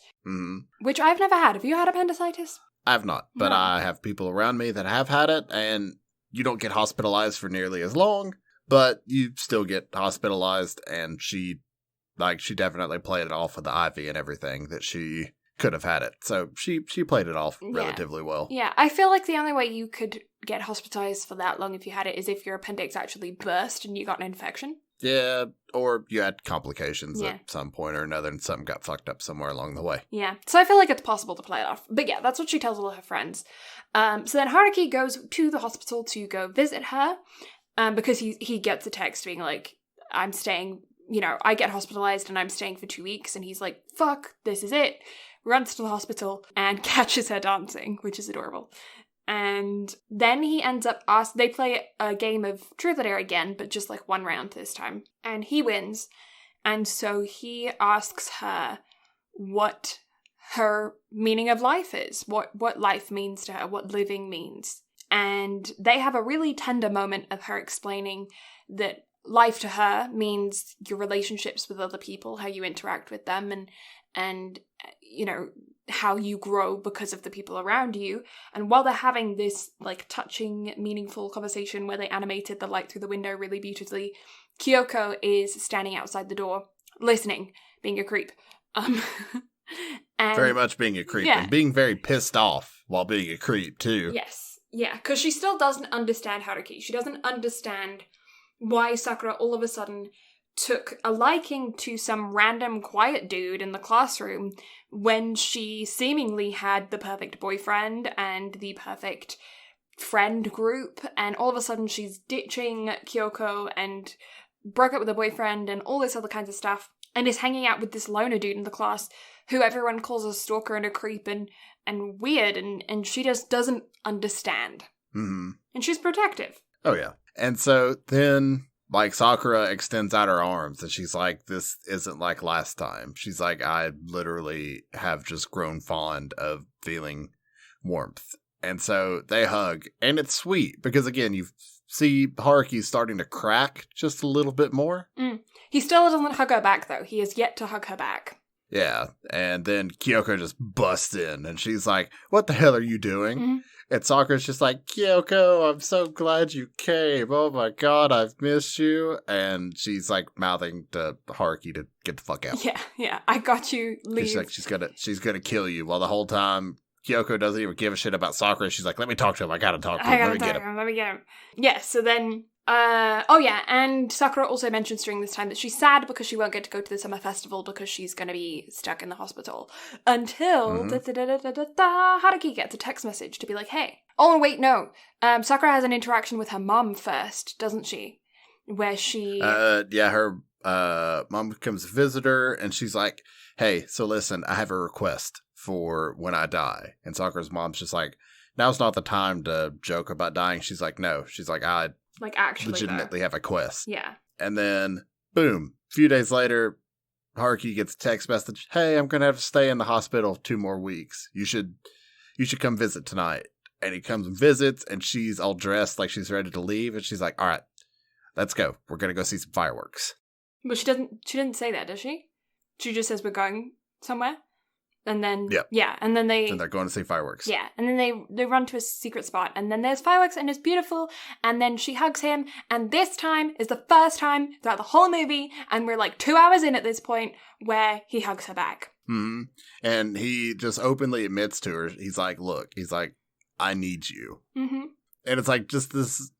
which I've never had. Have you had appendicitis? I've not, but I have people around me that have had it, and you don't get hospitalized for nearly as long, but you still get hospitalized, and she definitely played it off with the IV and everything that she could have had it. So she played it off relatively well. Yeah, I feel like the only way you could get hospitalized for that long if you had it is if your appendix actually burst and you got an infection. Yeah, or you had complications at some point or another and something got fucked up somewhere along the way. Yeah, so I feel like it's possible to play it off. But yeah, that's what she tells all her friends. So then Haruki goes to the hospital to go visit her, because he gets a text being like, I'm staying, you know, I get hospitalized and I'm staying for 2 weeks. And he's like, fuck, this is it. Runs to the hospital and catches her dancing, which is adorable. And then he ends up they play a game of Truth or Dare again, but just like one round this time. And he wins. And so he asks her what her meaning of life is, what life means to her, what living means. And they have a really tender moment of her explaining that life to her means your relationships with other people, how you interact with them, and you know, how you grow because of the people around you. And while they're having this like touching, meaningful conversation where they animated the light through the window really beautifully, Kyoko is standing outside the door, listening, being a creep. And, very much being a creep, and being very pissed off while being a creep too. Yes, yeah, because she still doesn't understand Haruki. She doesn't understand why Sakura all of a sudden took a liking to some random quiet dude in the classroom when she seemingly had the perfect boyfriend and the perfect friend group, and all of a sudden she's ditching Kyoko and broke up with her boyfriend and all this other kinds of stuff, and is hanging out with this loner dude in the class who everyone calls a stalker and a creep and weird, and she just doesn't understand. Mm-hmm. And she's protective. Oh yeah. And so then, like, Sakura extends out her arms and she's like, this isn't like last time. She's like, I literally have just grown fond of feeling warmth. And so they hug, and it's sweet because, again, you see Haruki starting to crack just a little bit more. He still doesn't hug her back, though. He has yet to hug her back. Yeah, and then Kyoko just busts in, and she's like, what the hell are you doing? Mm-hmm. And Sakura's just like, Kyoko, I'm so glad you came. Oh my god, I've missed you. And she's like mouthing to Haruki to get the fuck out. Yeah, I got you, leave. She's like, she's gonna kill you. While the whole time, Kyoko doesn't even give a shit about Sakura. She's like, let me talk to him. I gotta talk to him. Let me get him. Yeah, so then, and Sakura also mentions during this time that she's sad because she won't get to go to the summer festival because she's gonna be stuck in the hospital. Until, Haruki gets a text message to be like, hey. Oh, wait, no. Sakura has an interaction with her mom first, doesn't she? where she... her mom comes to visit her, and she's like, hey, so listen, I have a request for when I die. And Sakura's mom's just like, now's not the time to joke about dying. She's like, no. She's like, I actually legitimately have a quest. Yeah. And then, boom, a few days later, Haruki gets a text message, hey, I'm going to have to stay in the hospital 2 more weeks. You should come visit tonight. And he comes and visits, and she's all dressed like she's ready to leave. And she's like, all right, let's go. We're going to go see some fireworks. But she didn't say that, does she? She just says we're going somewhere. And then, and then And they're going to see fireworks. Yeah, and then they run to a secret spot, and then there's fireworks, and it's beautiful, and then she hugs him, and this time is the first time throughout the whole movie, and we're like 2 hours in at this point, where he hugs her back. Mm-hmm. And he just openly admits to her, he's like, I need you. Mm-hmm. And it's like, just this,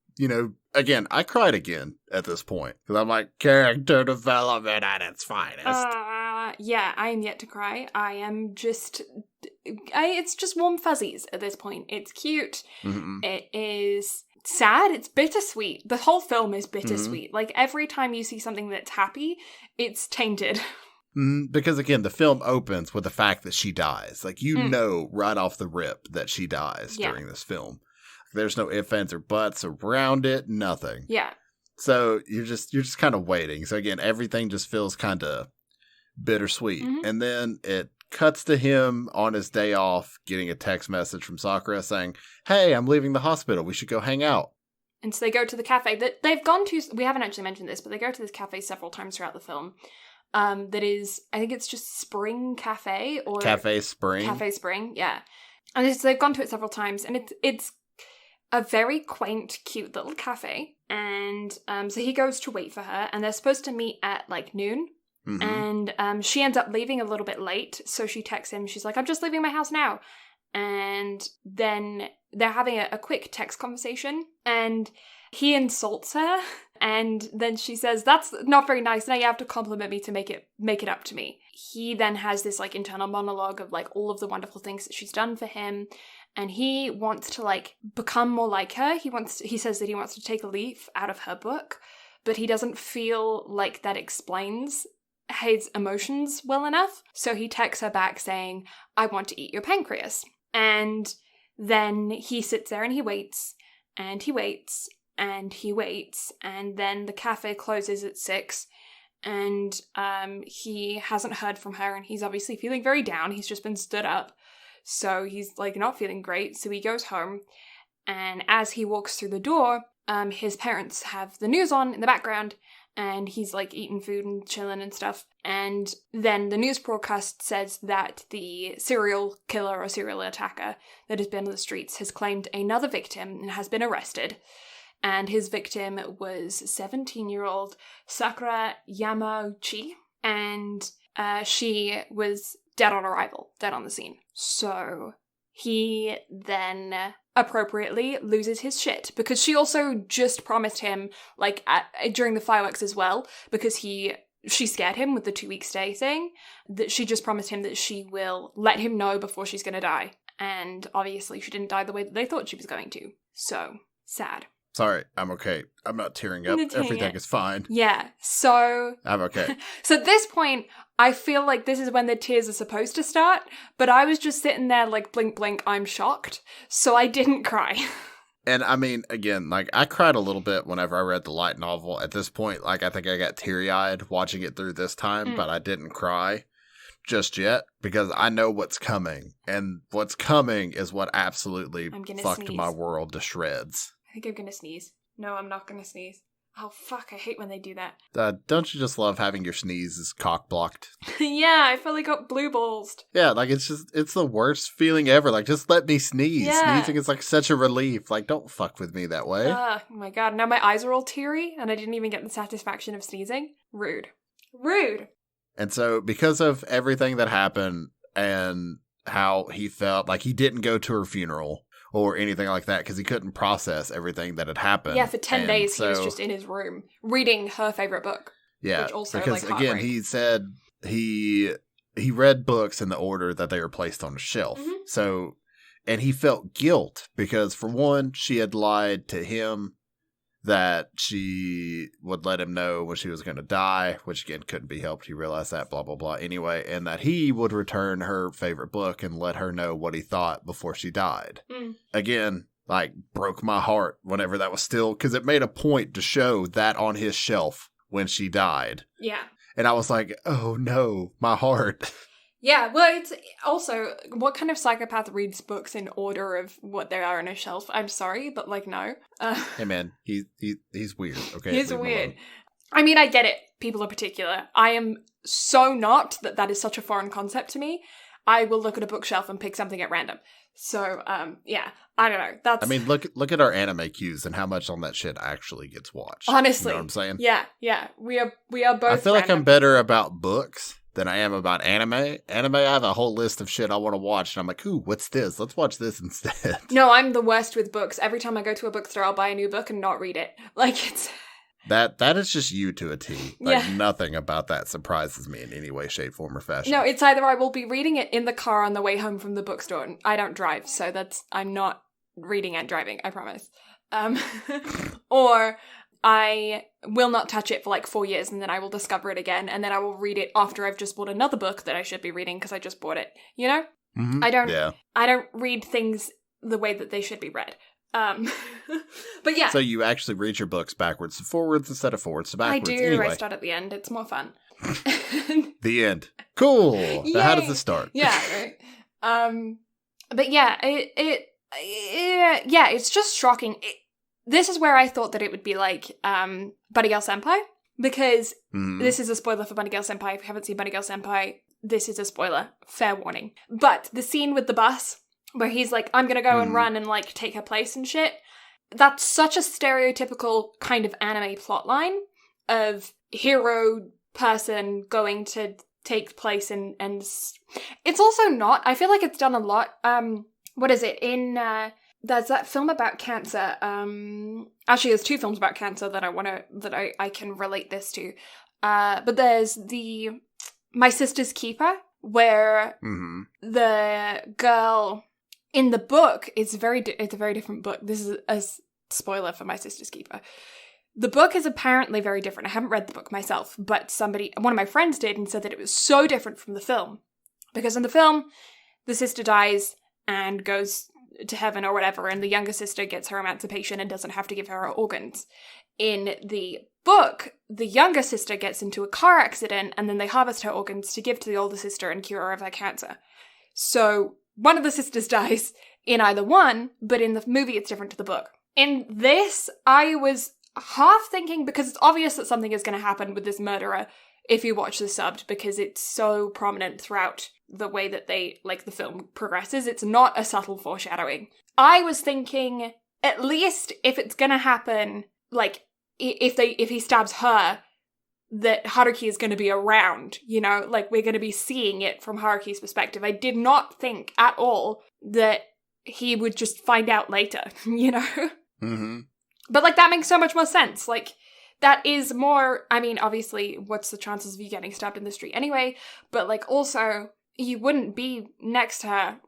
again, I cried again at this point, because I'm like, character development at its finest. Yeah, I am yet to cry. I am just... it's just warm fuzzies at this point. It's cute. Mm-hmm. It is sad. It's bittersweet. The whole film is bittersweet. Mm-hmm. Like, every time you see something that's happy, it's tainted. Because, again, the film opens with the fact that she dies. Like, know right off the rip that she dies during this film. There's no ifs, ands, or buts around it. Nothing. Yeah. So you're just kind of waiting. So, again, everything just feels kind of bittersweet. Mm-hmm. And then it cuts to him on his day off getting a text message from Sakura saying, hey, I'm leaving the hospital. We should go hang out. And so they go to the cafe that they've gone to. We haven't actually mentioned this, but they go to this cafe several times throughout the film. That is, I think it's just Spring Cafe or Cafe Spring. Cafe Spring, yeah. And so they've gone to it several times, and it's a very quaint, cute little cafe. And so he goes to wait for her, and they're supposed to meet at like noon. Mm-hmm. And she ends up leaving a little bit late, so she texts him. She's like, I'm just leaving my house now. And then they're having a quick text conversation, and he insults her, and then she says, that's not very nice, now you have to compliment me to make it up to me. He then has this like internal monologue of like all of the wonderful things that she's done for him, and he wants to like become more like her. He says that he wants to take a leaf out of her book, but he doesn't feel like that explains his emotions well enough. So he texts her back saying, I want to eat your pancreas. And then he sits there and he waits, and he waits, and he waits, and then the cafe closes at 6, and he hasn't heard from her, and he's obviously feeling very down. He's just been stood up, so he's like not feeling great. So he goes home, and as he walks through the door, his parents have the news on in the background, and he's like eating food and chilling and stuff. And then the news broadcast says that the serial killer or serial attacker that has been on the streets has claimed another victim and has been arrested. And his victim was 17-year-old Sakura Yamauchi, and she was dead on arrival, dead on the scene. So he then appropriately loses his shit, because she also just promised him, like, during the fireworks as well, because she scared him with the 2-week stay thing, that she just promised him that she will let him know before she's gonna die. And obviously she didn't die the way that they thought she was going to. So, sad. Sorry, I'm okay. I'm not tearing up. Everything is fine. Yeah, so... I'm okay. So at this point, I feel like this is when the tears are supposed to start, but I was just sitting there like, blink, blink, I'm shocked. So I didn't cry. And I mean, again, like, I cried a little bit whenever I read the light novel. At this point, like, I think I got teary-eyed watching it through this time, but I didn't cry just yet, because I know what's coming. And what's coming is what absolutely fucked my world to shreds. I think I'm gonna sneeze. No, I'm not gonna sneeze. Oh, fuck, I hate when they do that. Don't you just love having your sneezes cock-blocked? Yeah, I feel like I got blue-ballsed. Yeah, like, it's the worst feeling ever. Like, just let me sneeze. Yeah. Sneezing is, like, such a relief. Like, don't fuck with me that way. Oh, my God. Now my eyes are all teary, and I didn't even get the satisfaction of sneezing. Rude. Rude! And so, because of everything that happened, and how he felt, like, he didn't go to her funeral or anything like that, because he couldn't process everything that had happened. Yeah, for 10 days he was just in his room, reading her favorite book. Yeah, which also, because, like, again, he said he read books in the order that they were placed on the shelf. Mm-hmm. So, and he felt guilt, because, for one, she had lied to him that she would let him know when she was going to die, which again couldn't be helped. He realized that, blah, blah, blah. Anyway, and that he would return her favorite book and let her know what he thought before she died. Again, like, broke my heart whenever that was still, because it made a point to show that on his shelf when she died. Yeah. And I was like, oh no, my heart. Yeah, well, it's also, what kind of psychopath reads books in order of what they are on a shelf? I'm sorry, but, like, no. Hey, man, he's weird, okay? He's weird. I mean, I get it. People are particular. I am so not that is such a foreign concept to me. I will look at a bookshelf and pick something at random. So, yeah, I don't know. That's. I mean, look at our anime queues and how much on that shit actually gets watched. Honestly. You know what I'm saying? Yeah. We are both I feel like random. I'm better about books than I am about anime. Anime, I have a whole list of shit I want to watch, and I'm like, ooh, what's this? Let's watch this instead. No, I'm the worst with books. Every time I go to a bookstore, I'll buy a new book and not read it. Like, it's... That is just you to a T. Like, Yeah. nothing about that surprises me in any way, shape, form, or fashion. No, it's either I will be reading it in the car on the way home from the bookstore. And I don't drive, so I'm not reading and driving, I promise. Or I will not touch it for like 4 years, and then I will discover it again, and then I will read it after I've just bought another book that I should be reading because I just bought it. You know? Mm-hmm. I don't read things the way that they should be read. But yeah. So you actually read your books backwards to forwards instead of forwards to backwards. I do. Anyway. I start at the end. It's more fun. The end. Cool. Now, how does Yay. this start? Yeah. Right. But yeah, it's just shocking. This is where I thought that it would be like Bunny Girl Senpai, because this is a spoiler for Bunny Girl Senpai. If you haven't seen Bunny Girl Senpai, this is a spoiler. Fair warning. But the scene with the bus, where he's like, I'm gonna go and run and like take her place and shit, that's such a stereotypical kind of anime plotline of hero person going to take place and it's also not, I feel like it's done a lot. What is it? In there's that film about cancer. Actually there's 2 films about cancer that I can relate this to. But there's the My Sister's Keeper, where the girl in the book, it's a very different book. This is a spoiler for My Sister's Keeper. The book is apparently very different. I haven't read the book myself, but one of my friends did and said that it was so different from the film. Because in the film, the sister dies and goes to heaven or whatever, and the younger sister gets her emancipation and doesn't have to give her her organs. In the book, the younger sister gets into a car accident and then they harvest her organs to give to the older sister and cure her of her cancer. So one of the sisters dies in either one, but in the movie it's different to the book. In this, I was half thinking, because it's obvious that something is going to happen with this murderer if you watch the subbed, because it's so prominent throughout the way that the film progresses. It's not a subtle foreshadowing. I was thinking, at least if it's going to happen, like, if he stabs her, that Haruki is going to be around, you know? Like, we're going to be seeing it from Haruki's perspective. I did not think at all that he would just find out later, you know? Mm-hmm. But, like, that makes so much more sense. Like, that is more, I mean, obviously, what's the chances of you getting stabbed in the street anyway? But, like, also, you wouldn't be next to her,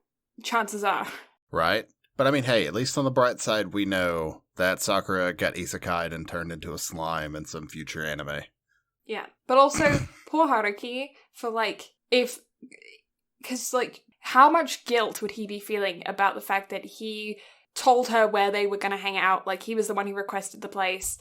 chances are. Right. But, I mean, hey, at least on the bright side, we know that Sakura got isekai'd and turned into a slime in some future anime. Yeah. But also, poor Haruki, for, like, because, like, how much guilt would he be feeling about the fact that he told her where they were going to hang out? Like, he was the one who requested the place.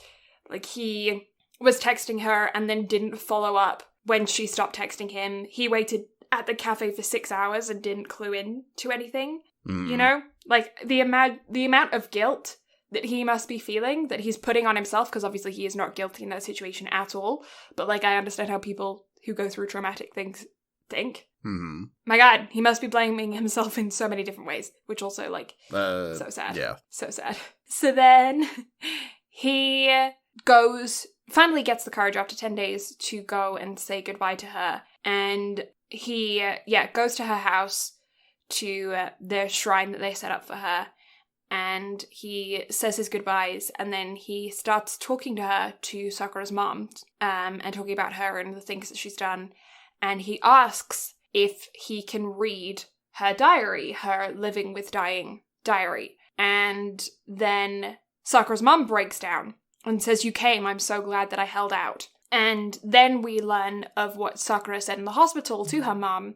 Like, he was texting her and then didn't follow up when she stopped texting him. He waited at the cafe for 6 hours and didn't clue in to anything. You know? Like, the amount of guilt that he must be feeling, that he's putting on himself, because obviously he is not guilty in that situation at all. But, like, I understand how people who go through traumatic things think. Mm-hmm. My God, he must be blaming himself in so many different ways, which also, like, so sad. Yeah. So sad. So then he finally gets the courage after 10 days to go and say goodbye to her. And he, goes to her house, to the shrine that they set up for her. And he says his goodbyes, and then he starts talking to her, to Sakura's mom, and talking about her and the things that she's done. And he asks if he can read her diary, her living with dying diary. And then Sakura's mom breaks down and says, "You came, I'm so glad that I held out." And then we learn of what Sakura said in the hospital to her mom,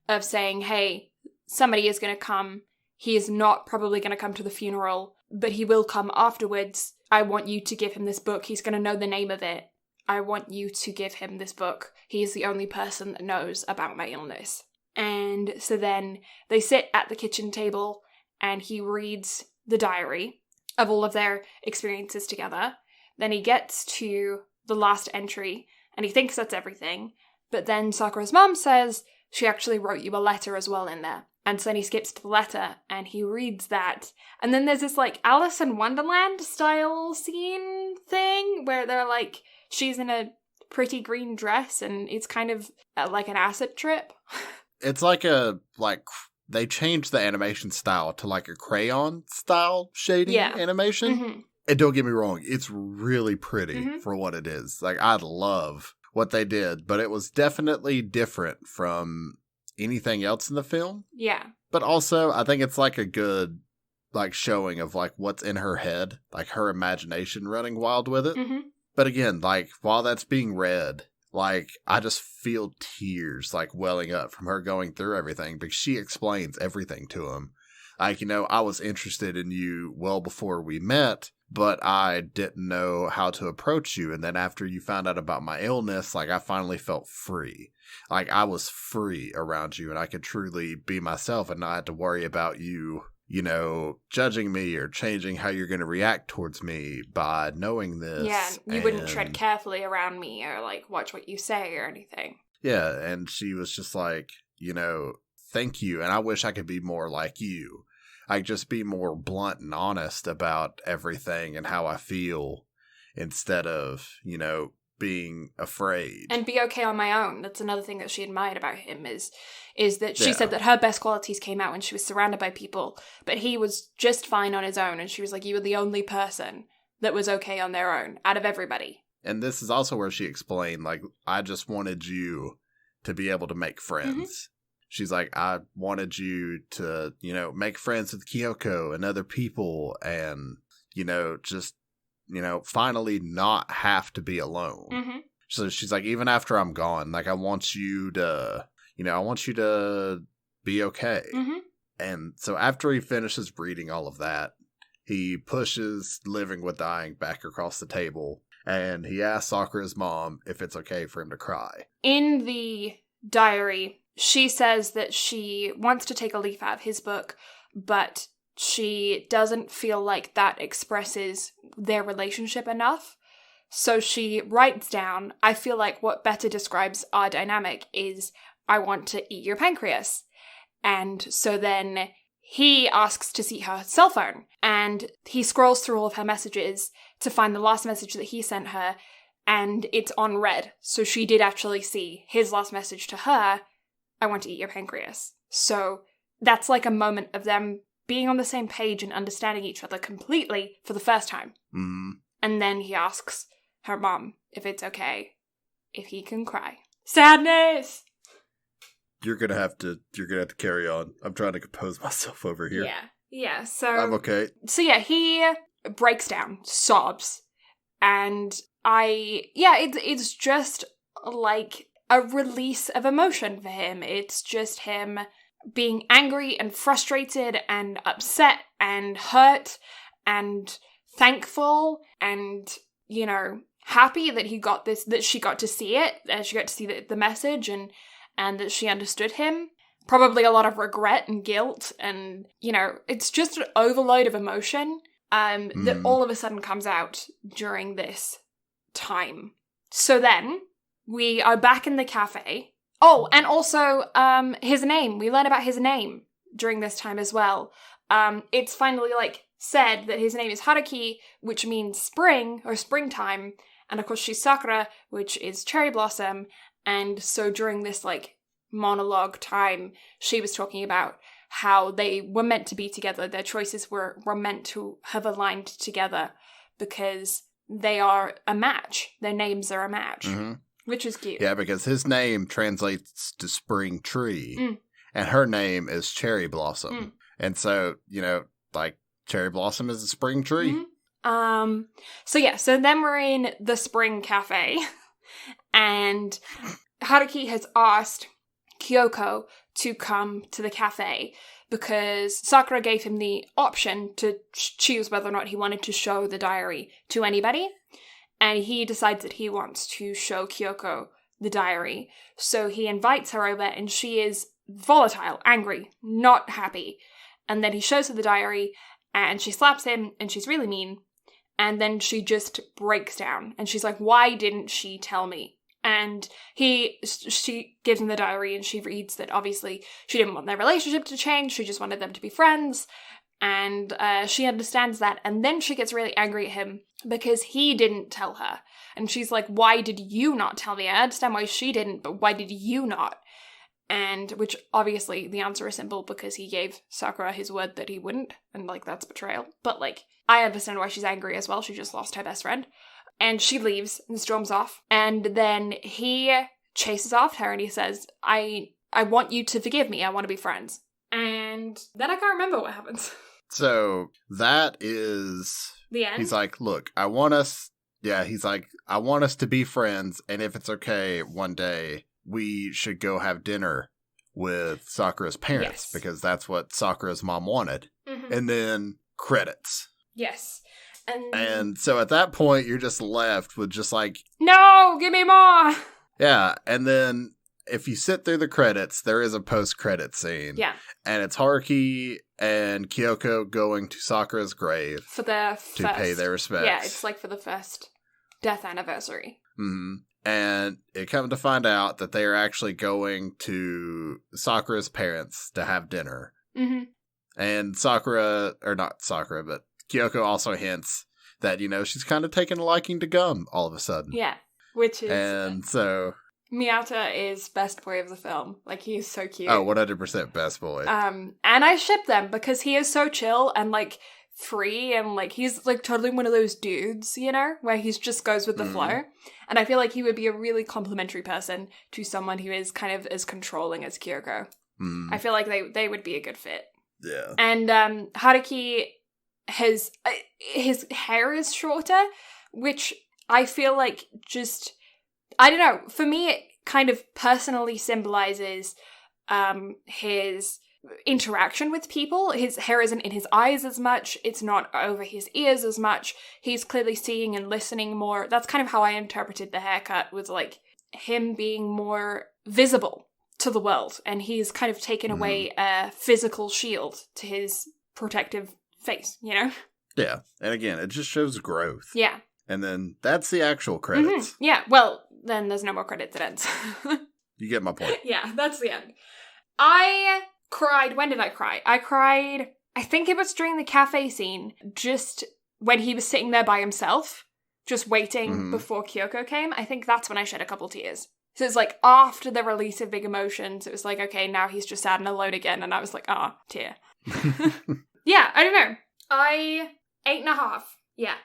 of saying, "Hey, somebody is going to come. He is not probably going to come to the funeral, but he will come afterwards. I want you to give him this book. He's going to know the name of it. I want you to give him this book. He is the only person that knows about my illness." And so then they sit at the kitchen table and he reads the diary of all of their experiences together. Then he gets to the last entry and he thinks that's everything. But then Sakura's mom says she actually wrote you a letter as well in there. And so then he skips to the letter and he reads that. And then there's this like Alice in Wonderland style scene thing where they're like, she's in a pretty green dress and it's kind of like an acid trip. It's like they changed the animation style to like a crayon style shading animation. Mm-hmm. And don't get me wrong, it's really pretty for what it is. Like, I love what they did, but it was definitely different from anything else in the film. Yeah. But also, I think it's like a good like showing of like what's in her head, like her imagination running wild with it. Mm-hmm. But again, like while that's being read, like I just feel tears like welling up from her going through everything because she explains everything to him. Like, I was interested in you well before we met, but I didn't know how to approach you. And then after you found out about my illness, like I finally felt free. Like I was free around you and I could truly be myself and not have to worry about you, judging me or changing how you're going to react towards me by knowing this. Yeah, you wouldn't tread carefully around me or like watch what you say or anything. Yeah, and she was just like, thank you. And I wish I could be more like you. Like just be more blunt and honest about everything and how I feel instead of, being afraid. And be okay on my own. That's another thing that she admired about him is that she said that her best qualities came out when she was surrounded by people, but he was just fine on his own. And she was like, you were the only person that was okay on their own out of everybody. And this is also where she explained, like, I just wanted you to be able to make friends. Mm-hmm. She's like, I wanted you to, make friends with Kyoko and other people and, just, finally not have to be alone. Mm-hmm. So she's like, even after I'm gone, like, I want you to, be okay. Mm-hmm. And so after he finishes reading all of that, he pushes Living with Dying back across the table and he asks Sakura's mom if it's okay for him to cry. In the diary, she says that she wants to take a leaf out of his book, but she doesn't feel like that expresses their relationship enough. So she writes down, I feel like what better describes our dynamic is, I want to eat your pancreas. And so then he asks to see her cell phone, and he scrolls through all of her messages to find the last message that he sent her, and it's on read. So she did actually see his last message to her, I want to eat your pancreas. So that's like a moment of them being on the same page and understanding each other completely for the first time. Mm. And then he asks her mom if it's okay, if he can cry. Sadness! You're gonna have to carry on. I'm trying to compose myself over here. Yeah, so... I'm okay. So yeah, he breaks down, sobs, and it's just like a release of emotion for him. It's just him being angry and frustrated and upset and hurt and thankful and, happy that he got this, that she got to see it, and she got to see the message and that she understood him. Probably a lot of regret and guilt and, it's just an overload of emotion that all of a sudden comes out during this time. So then we are back in the cafe. Oh, and also his name. We learn about his name during this time as well. It's finally said that his name is Haruki, which means spring or springtime. And of course she's Sakura, which is cherry blossom. And so during this monologue time, she was talking about how they were meant to be together. Their choices were meant to have aligned together because they are a match. Their names are a match. Mm-hmm. Which is cute. Yeah, because his name translates to spring tree, and her name is Cherry Blossom. And so, Cherry Blossom is a spring tree. Mm-hmm. So then we're in the Spring Cafe, and Haruki has asked Kyoko to come to the cafe because Sakura gave him the option to choose whether or not he wanted to show the diary to anybody, and he decides that he wants to show Kyoko the diary. So he invites her over, and she is volatile, angry, not happy. And then he shows her the diary, and she slaps him, and she's really mean. And then she just breaks down, and she's like, why didn't she tell me? And she gives him the diary, and she reads that obviously she didn't want their relationship to change, she just wanted them to be friends. And she understands that, and then she gets really angry at him because he didn't tell her. And she's like, why did you not tell me? I understand why she didn't, but why did you not? And which obviously the answer is simple, because he gave Sakura his word that he wouldn't, and like that's betrayal. But like, I understand why she's angry as well. She just lost her best friend. And she leaves and storms off. And then he chases after her and he says, I want you to forgive me. I want to be friends. And then I can't remember what happens. So that is The end? He's like, look, I want us to be friends. And if it's okay, one day we should go have dinner with Sakura's parents, because that's what Sakura's mom wanted. Mm-hmm. And then credits. Yes. And so at that point, you're just left with just like, no, give me more. Yeah. And then if you sit through the credits, there is a post-credit scene. Yeah. And it's Haruki and Kyoko going to Sakura's grave For their to pay their respects. Yeah, it's like for the first death anniversary. Mm-hmm. And it comes to find out that they are actually going to Sakura's parents to have dinner. Mm-hmm. And but Kyoko also hints that, she's kind of taken a liking to gum all of a sudden. Yeah, which is... And so... Miyata is best boy of the film. Like, he is so cute. Oh, 100% best boy. And I ship them because he is so chill and, like, free, and, like, he's, like, totally one of those dudes, where he just goes with the flow. And I feel like he would be a really complimentary person to someone who is kind of as controlling as Kyoko. I feel like they would be a good fit. Yeah. And Haruki, his hair is shorter, which I feel like just... I don't know, for me it kind of personally symbolizes his interaction with people. His hair isn't in his eyes as much, it's not over his ears as much, he's clearly seeing and listening more. That's kind of how I interpreted the haircut, was like him being more visible to the world, and he's kind of taken away a physical shield to his protective face, Yeah, and again, it just shows growth. Yeah. And then that's the actual credits. Mm-hmm. Yeah, well, then there's no more credits, it ends. You get my point. Yeah, that's the end. I cried. When did I cry? I cried, I think it was during the cafe scene, just when he was sitting there by himself, just waiting before Kyoko came. I think that's when I shed a couple tears. So it's like after the release of Big Emotions, it was like, okay, now he's just sad and alone again. And I was like, tear. Yeah, I don't know. 8.5. Yeah.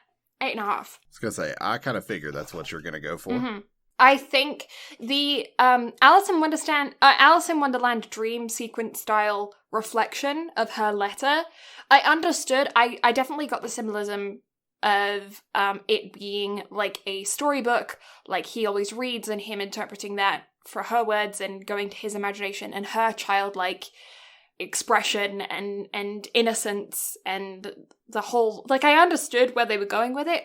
8.5. I was going to say, I kind of figured that's what you're going to go for. Mm-hmm. I think the Alice in Wonderland dream sequence style reflection of her letter, I understood. I definitely got the symbolism of it being like a storybook, like he always reads, and him interpreting that for her words and going to his imagination and her childlike expression and innocence and the whole, like, I understood where they were going with it.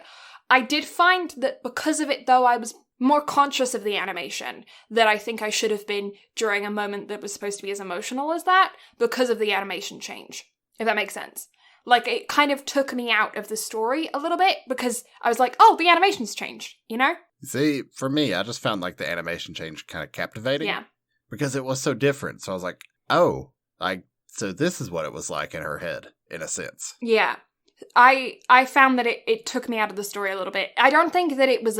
I did find that because of it, though, I was more conscious of the animation that I think I should have been during a moment that was supposed to be as emotional as that, because of the animation change, if that makes sense. Like, it kind of took me out of the story a little bit, because I was like, oh, the animation's changed, See, for me, I just found, like, the animation change kind of captivating. Yeah. Because it was so different. So I was like, oh, so this is what it was like in her head, in a sense. Yeah. I found that it took me out of the story a little bit. I don't think that it was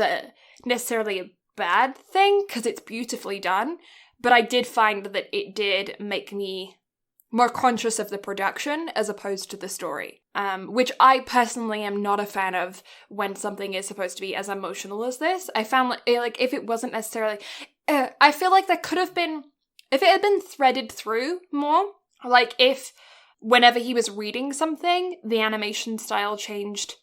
necessarily a bad thing, because it's beautifully done, but I did find that it did make me more conscious of the production as opposed to the story, which I personally am not a fan of when something is supposed to be as emotional as this. I found like if it wasn't necessarily... I feel like there could have been... If it had been threaded through more, like if whenever he was reading something, the animation style changed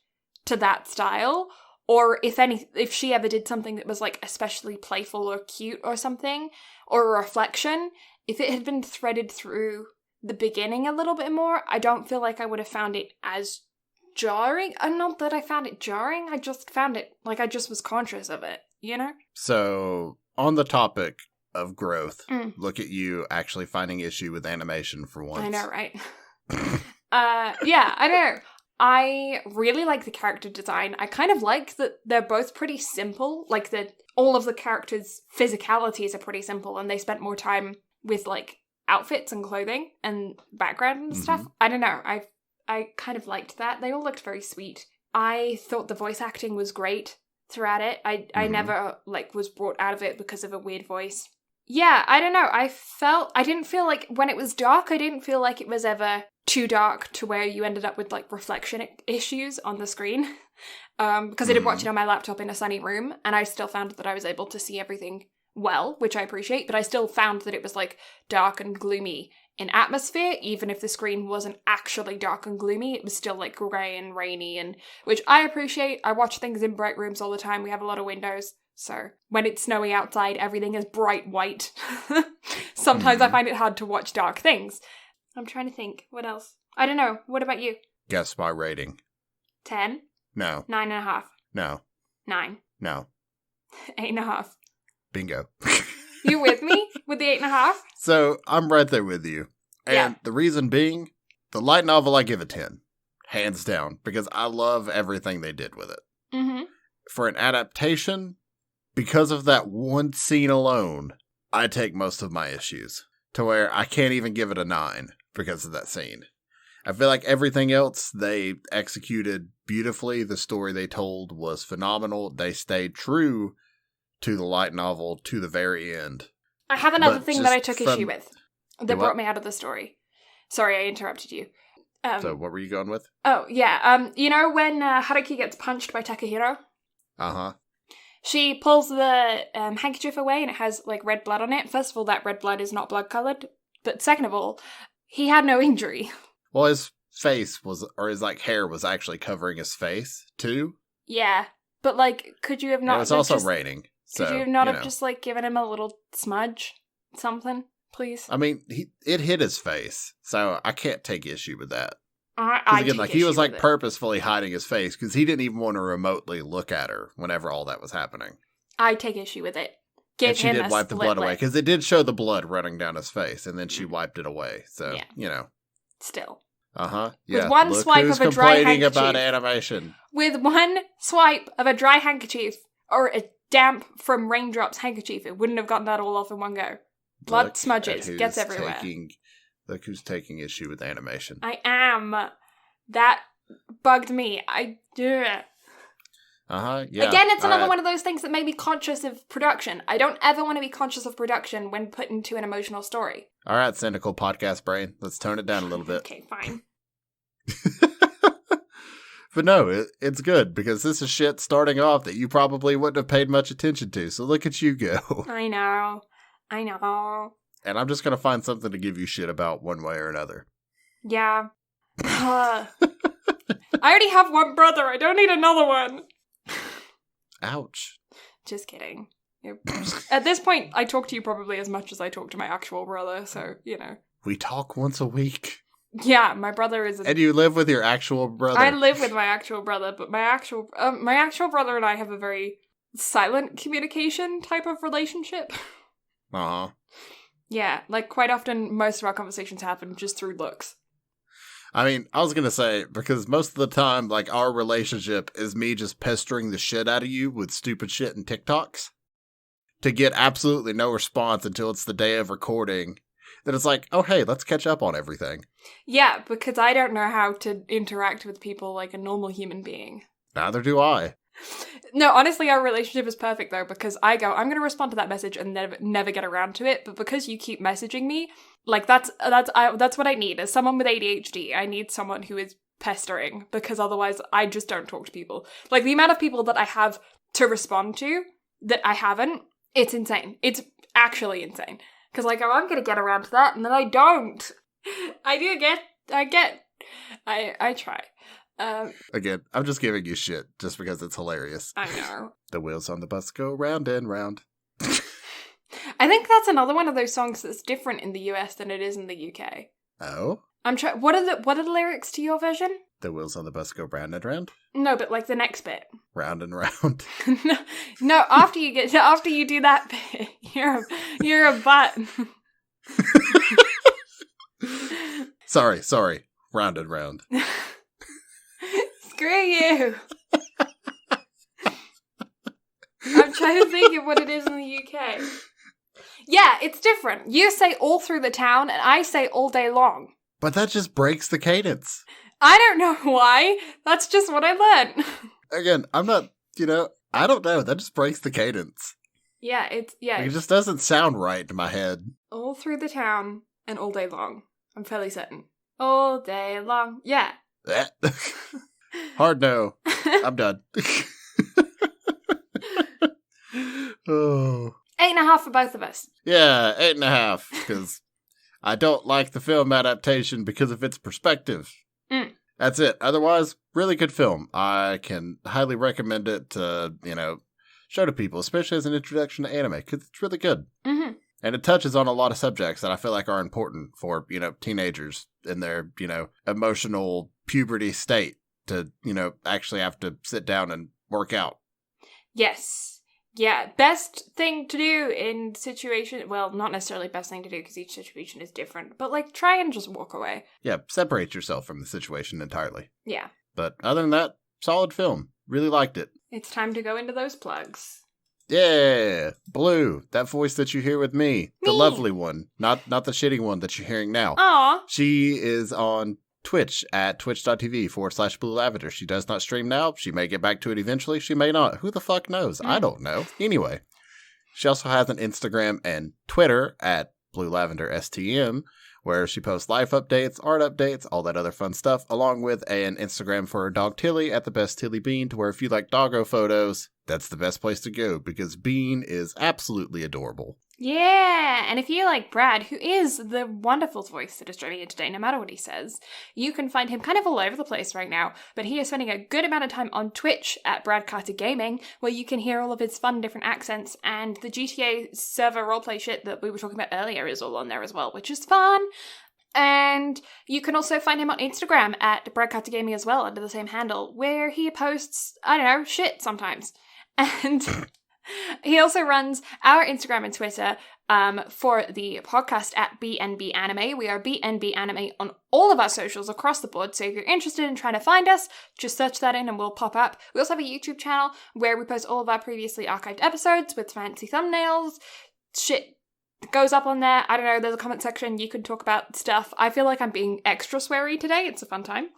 to that style, or if she ever did something that was like especially playful or cute or something, or a reflection, if it had been threaded through the beginning a little bit more, I don't feel like I would have found it as jarring. Not that I found it jarring, I just found it like I just was conscious of it, you know? So, on the topic of growth, look at you actually finding issue with animation for once. I know, right? Yeah, I know. I really like the character design. I kind of like that they're both pretty simple. Like, all of the characters' physicalities are pretty simple, and they spent more time with, like, outfits and clothing and background and stuff. I don't know. I kind of liked that. They all looked very sweet. I thought the voice acting was great throughout it. I never, like, was brought out of it because of a weird voice. Yeah, I don't know. I didn't feel like, when it was dark, I didn't feel like it was ever too dark to where you ended up with, like, reflection issues on the screen. Because I did watch it on my laptop in a sunny room, and I still found that I was able to see everything well, which I appreciate, but I still found that it was, like, dark and gloomy in atmosphere. Even if the screen wasn't actually dark and gloomy, it was still, like, grey and rainy, and which I appreciate. I watch things in bright rooms all the time. We have a lot of windows. So when it's snowy outside, everything is bright white. Sometimes I find it hard to watch dark things. I'm trying to think. What else? I don't know. What about you? Guess my rating. 10? No. 9.5. No. 9. No. 8.5. Bingo. You with me with the 8.5? So I'm right there with you. And the reason being, the light novel I give a 10. Hands down. Because I love everything they did with it. Mm-hmm. For an adaptation, because of that one scene alone, I take most of my issues. To where I can't even give it a 9 because of that scene. I feel like everything else they executed beautifully. The story they told was phenomenal. They stayed true to the light novel to the very end. I have another thing that I took issue with that brought me out of the story. Sorry, I interrupted you. So what were you going with? Oh, yeah. You know when Haruki gets punched by Takahiro? Uh-huh. She pulls the handkerchief away and it has, like, red blood on it. First of all, that red blood is not blood-coloured. But second of all, he had no injury. Well, his face was, or his, like, hair was actually covering his face, too. Yeah. But, like, could you have not... It was also raining. Could you not have just, like, given him a little smudge? Something, please? I mean, it hit his face. So I can't take issue with that. He was like purposefully hiding his face because he didn't even want to remotely look at her whenever all that was happening. I take issue with it. And she did wipe the blood away because it did show the blood running down his face, and then she wiped it away. So you know, still, yeah. With one swipe of a dry handkerchief. About animation. With one swipe of a dry handkerchief or a damp from raindrops handkerchief, it wouldn't have gotten that all off in one go. Blood smudges, gets everywhere. Look who's taking issue with animation. I am. That bugged me. Yeah. Again, it's another one of those things that made me conscious of production. I don't ever want to be conscious of production when put into an emotional story. All right, cynical podcast brain. Let's tone it down a little bit. Okay, fine. But no, it's good because this is shit starting off that you probably wouldn't have paid much attention to. So look at you go. I know. And I'm just going to find something to give you shit about one way or another. Yeah. I already have one brother. I don't need another one. Ouch. Just kidding. At this point, I talk to you probably as much as I talk to my actual brother, so, you know. We talk once a week. Yeah, my brother is... And you live with your actual brother. I live with my actual brother, but my actual brother and I have a very silent communication type of relationship. Uh-huh. Yeah, like, quite often, most of our conversations happen just through looks. I mean, I was going to say, because most of the time, like, our relationship is me just pestering the shit out of you with stupid shit and TikToks to get absolutely no response until it's the day of recording. Then it's like, oh, hey, let's catch up on everything. Yeah, because I don't know how to interact with people like a normal human being. Neither do I. No, honestly, our relationship is perfect, though, because I go, I'm going to respond to that message and never get around to it, but because you keep messaging me, like, that's what I need. As someone with ADHD, I need someone who is pestering, because otherwise I just don't talk to people. Like, the amount of people that I have to respond to that I haven't, it's insane. It's actually insane. Because I go, I'm going to get around to that, and then I don't. I try. Again, I'm just giving you shit just because it's hilarious. I know. The wheels on the bus go round and round. I think that's another one of those songs that's different in the US than it is in the UK. Oh? What are the lyrics to your version? The wheels on the bus go round and round? No, but like the next bit. Round and round. no, after you do that bit, you're a butt. Sorry. Round and round. Screw you. I'm trying to think of what it is in the UK. Yeah, it's different. You say all through the town, and I say all day long. But that just breaks the cadence. I don't know why. That's just what I learned. Again, I'm not, I don't know. That just breaks the cadence. Yeah, It just doesn't sound right in my head. All through the town and all day long. I'm fairly certain. All day long. Yeah. Hard no. I'm done. Oh. 8.5 for both of us. Yeah, 8.5. Because I don't like the film adaptation because of its perspective. That's it. Otherwise, really good film. I can highly recommend it to, show to people, especially as an introduction to anime, because it's really good. Mm-hmm. And it touches on a lot of subjects that I feel like are important for, teenagers in their, emotional puberty state to, actually have to sit down and work out. Yes. Yeah, best thing to do in situation, well, not necessarily best thing to do because each situation is different, but try and just walk away. Yeah, separate yourself from the situation entirely. Yeah. But other than that, solid film. Really liked it. It's time to go into those plugs. Yeah, Blue, that voice that you hear with me, the lovely one, not the shitty one that you're hearing now. Aw. She is on Twitch at twitch.tv/Blue Lavender. She does not stream now. She may get back to it eventually. She may not. Who the fuck knows? I don't know. Anyway, she also has an Instagram and Twitter at Blue Lavender STM, where she posts life updates, art updates, all that other fun stuff, along with an Instagram for her dog Tilly at the best Tilly Bean, to where if you like doggo photos, that's the best place to go because Bean is absolutely adorable. Yeah, and if you like Brad, who is the wonderful voice that is joining you today, no matter what he says, you can find him kind of all over the place right now, but he is spending a good amount of time on Twitch at BradCarterGaming, where you can hear all of his fun different accents, and the GTA server roleplay shit that we were talking about earlier is all on there as well, which is fun. And you can also find him on Instagram at BradCarterGaming as well, under the same handle, where he posts, shit sometimes. And he also runs our Instagram and Twitter for the podcast at BnB Anime. We are BnB Anime on all of our socials across the board, so if you're interested in trying to find us, just search that in and we'll pop up. We also have a YouTube channel where we post all of our previously archived episodes with fancy thumbnails. Shit goes up on there. I don't know, there's a comment section. You can talk about stuff. I feel like I'm being extra sweary today. It's a fun time.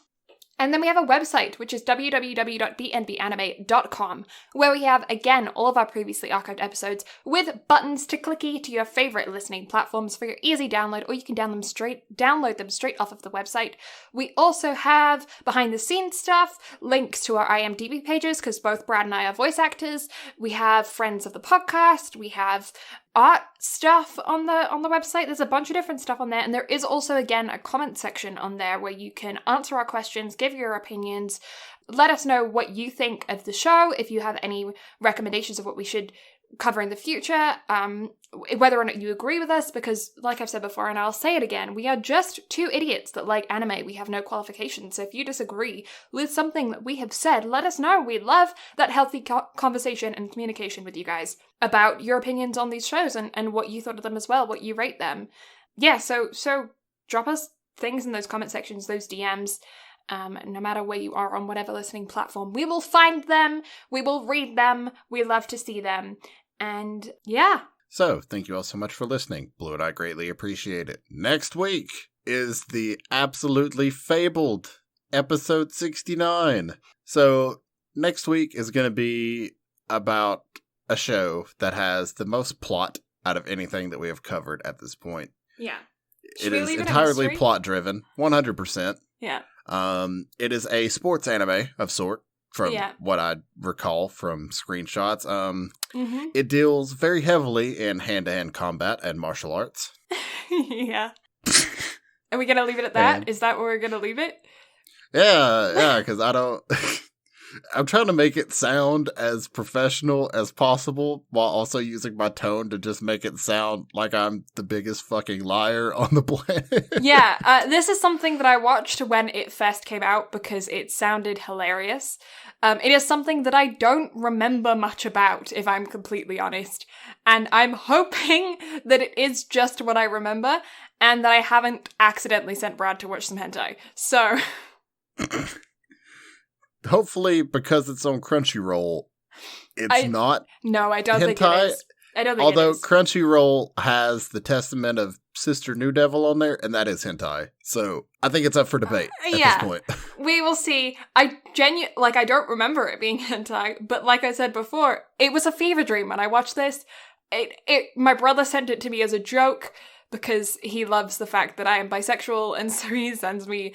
And then we have a website, which is www.bnbanime.com, where we have, again, all of our previously archived episodes with buttons to clicky to your favorite listening platforms for your easy download, or you can download them straight off of the website. We also have behind-the-scenes stuff, links to our IMDb pages, because both Brad and I are voice actors. We have friends of the podcast. We have art stuff on the website. There's a bunch of different stuff on there, and there is also, again, a comment section on there where you can answer our questions, give your opinions, let us know what you think of the show, if you have any recommendations of what we should cover in the future, whether or not you agree with us, because like I've said before, and I'll say it again, we are just two idiots that like anime. We have no qualifications, so if you disagree with something that we have said, let us know. We love that healthy conversation and communication with you guys about your opinions on these shows and what you thought of them as well, what you rate them. Yeah, so drop us things in those comment sections, those DMs. No matter where you are on whatever listening platform, we will find them, we will read them, we love to see them, and yeah. So, thank you all so much for listening. Blue and I greatly appreciate it. Next week is the absolutely fabled episode 69. So, next week is going to be about a show that has the most plot out of anything that we have covered at this point. Yeah. It is entirely plot-driven, 100%. Yeah. It is a sports anime of sort, from what I recall from screenshots. It deals very heavily in hand-to-hand combat and martial arts. Yeah. Are we going to leave it at that? Is that where we're going to leave it? Yeah, because I don't. I'm trying to make it sound as professional as possible while also using my tone to just make it sound like I'm the biggest fucking liar on the planet. Yeah, this is something that I watched when it first came out because it sounded hilarious. It is something that I don't remember much about, if I'm completely honest. And I'm hoping that it is just what I remember and that I haven't accidentally sent Brad to watch some hentai. So... Hopefully, because it's on Crunchyroll, it's not. No, I don't hentai. think it is. I don't think Although it is. Crunchyroll has the Testament of Sister New Devil on there, and that is hentai. So I think it's up for debate at this point. We will see. I don't remember it being hentai, but like I said before, it was a fever dream when I watched this. My brother sent it to me as a joke because he loves the fact that I am bisexual, and so he sends me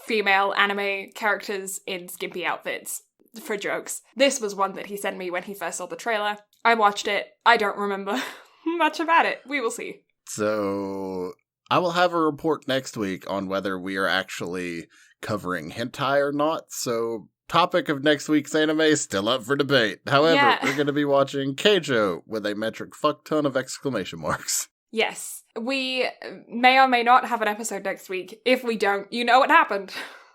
female anime characters in skimpy outfits for jokes. This was one that he sent me when he first saw the trailer. I watched it. I don't remember much about it. We will see. So I will have a report next week on whether we are actually covering hentai or not. So topic of next week's anime is still up for debate. However, we're going to be watching Keijo with a metric fuck ton of exclamation marks. Yes. We may or may not have an episode next week. If we don't, you know what happened.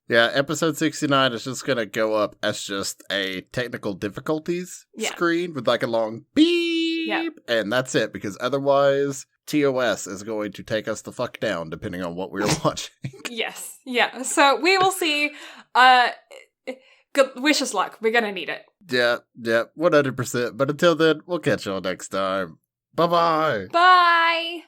Yeah, episode 69 is just going to go up as just a technical difficulties screen with like a long beep, and that's it, because otherwise TOS is going to take us the fuck down depending on what we're watching. Yes, yeah. So we will see. Wish us luck. We're going to need it. Yeah, 100%. But until then, we'll catch y'all next time. Bye-bye. Bye.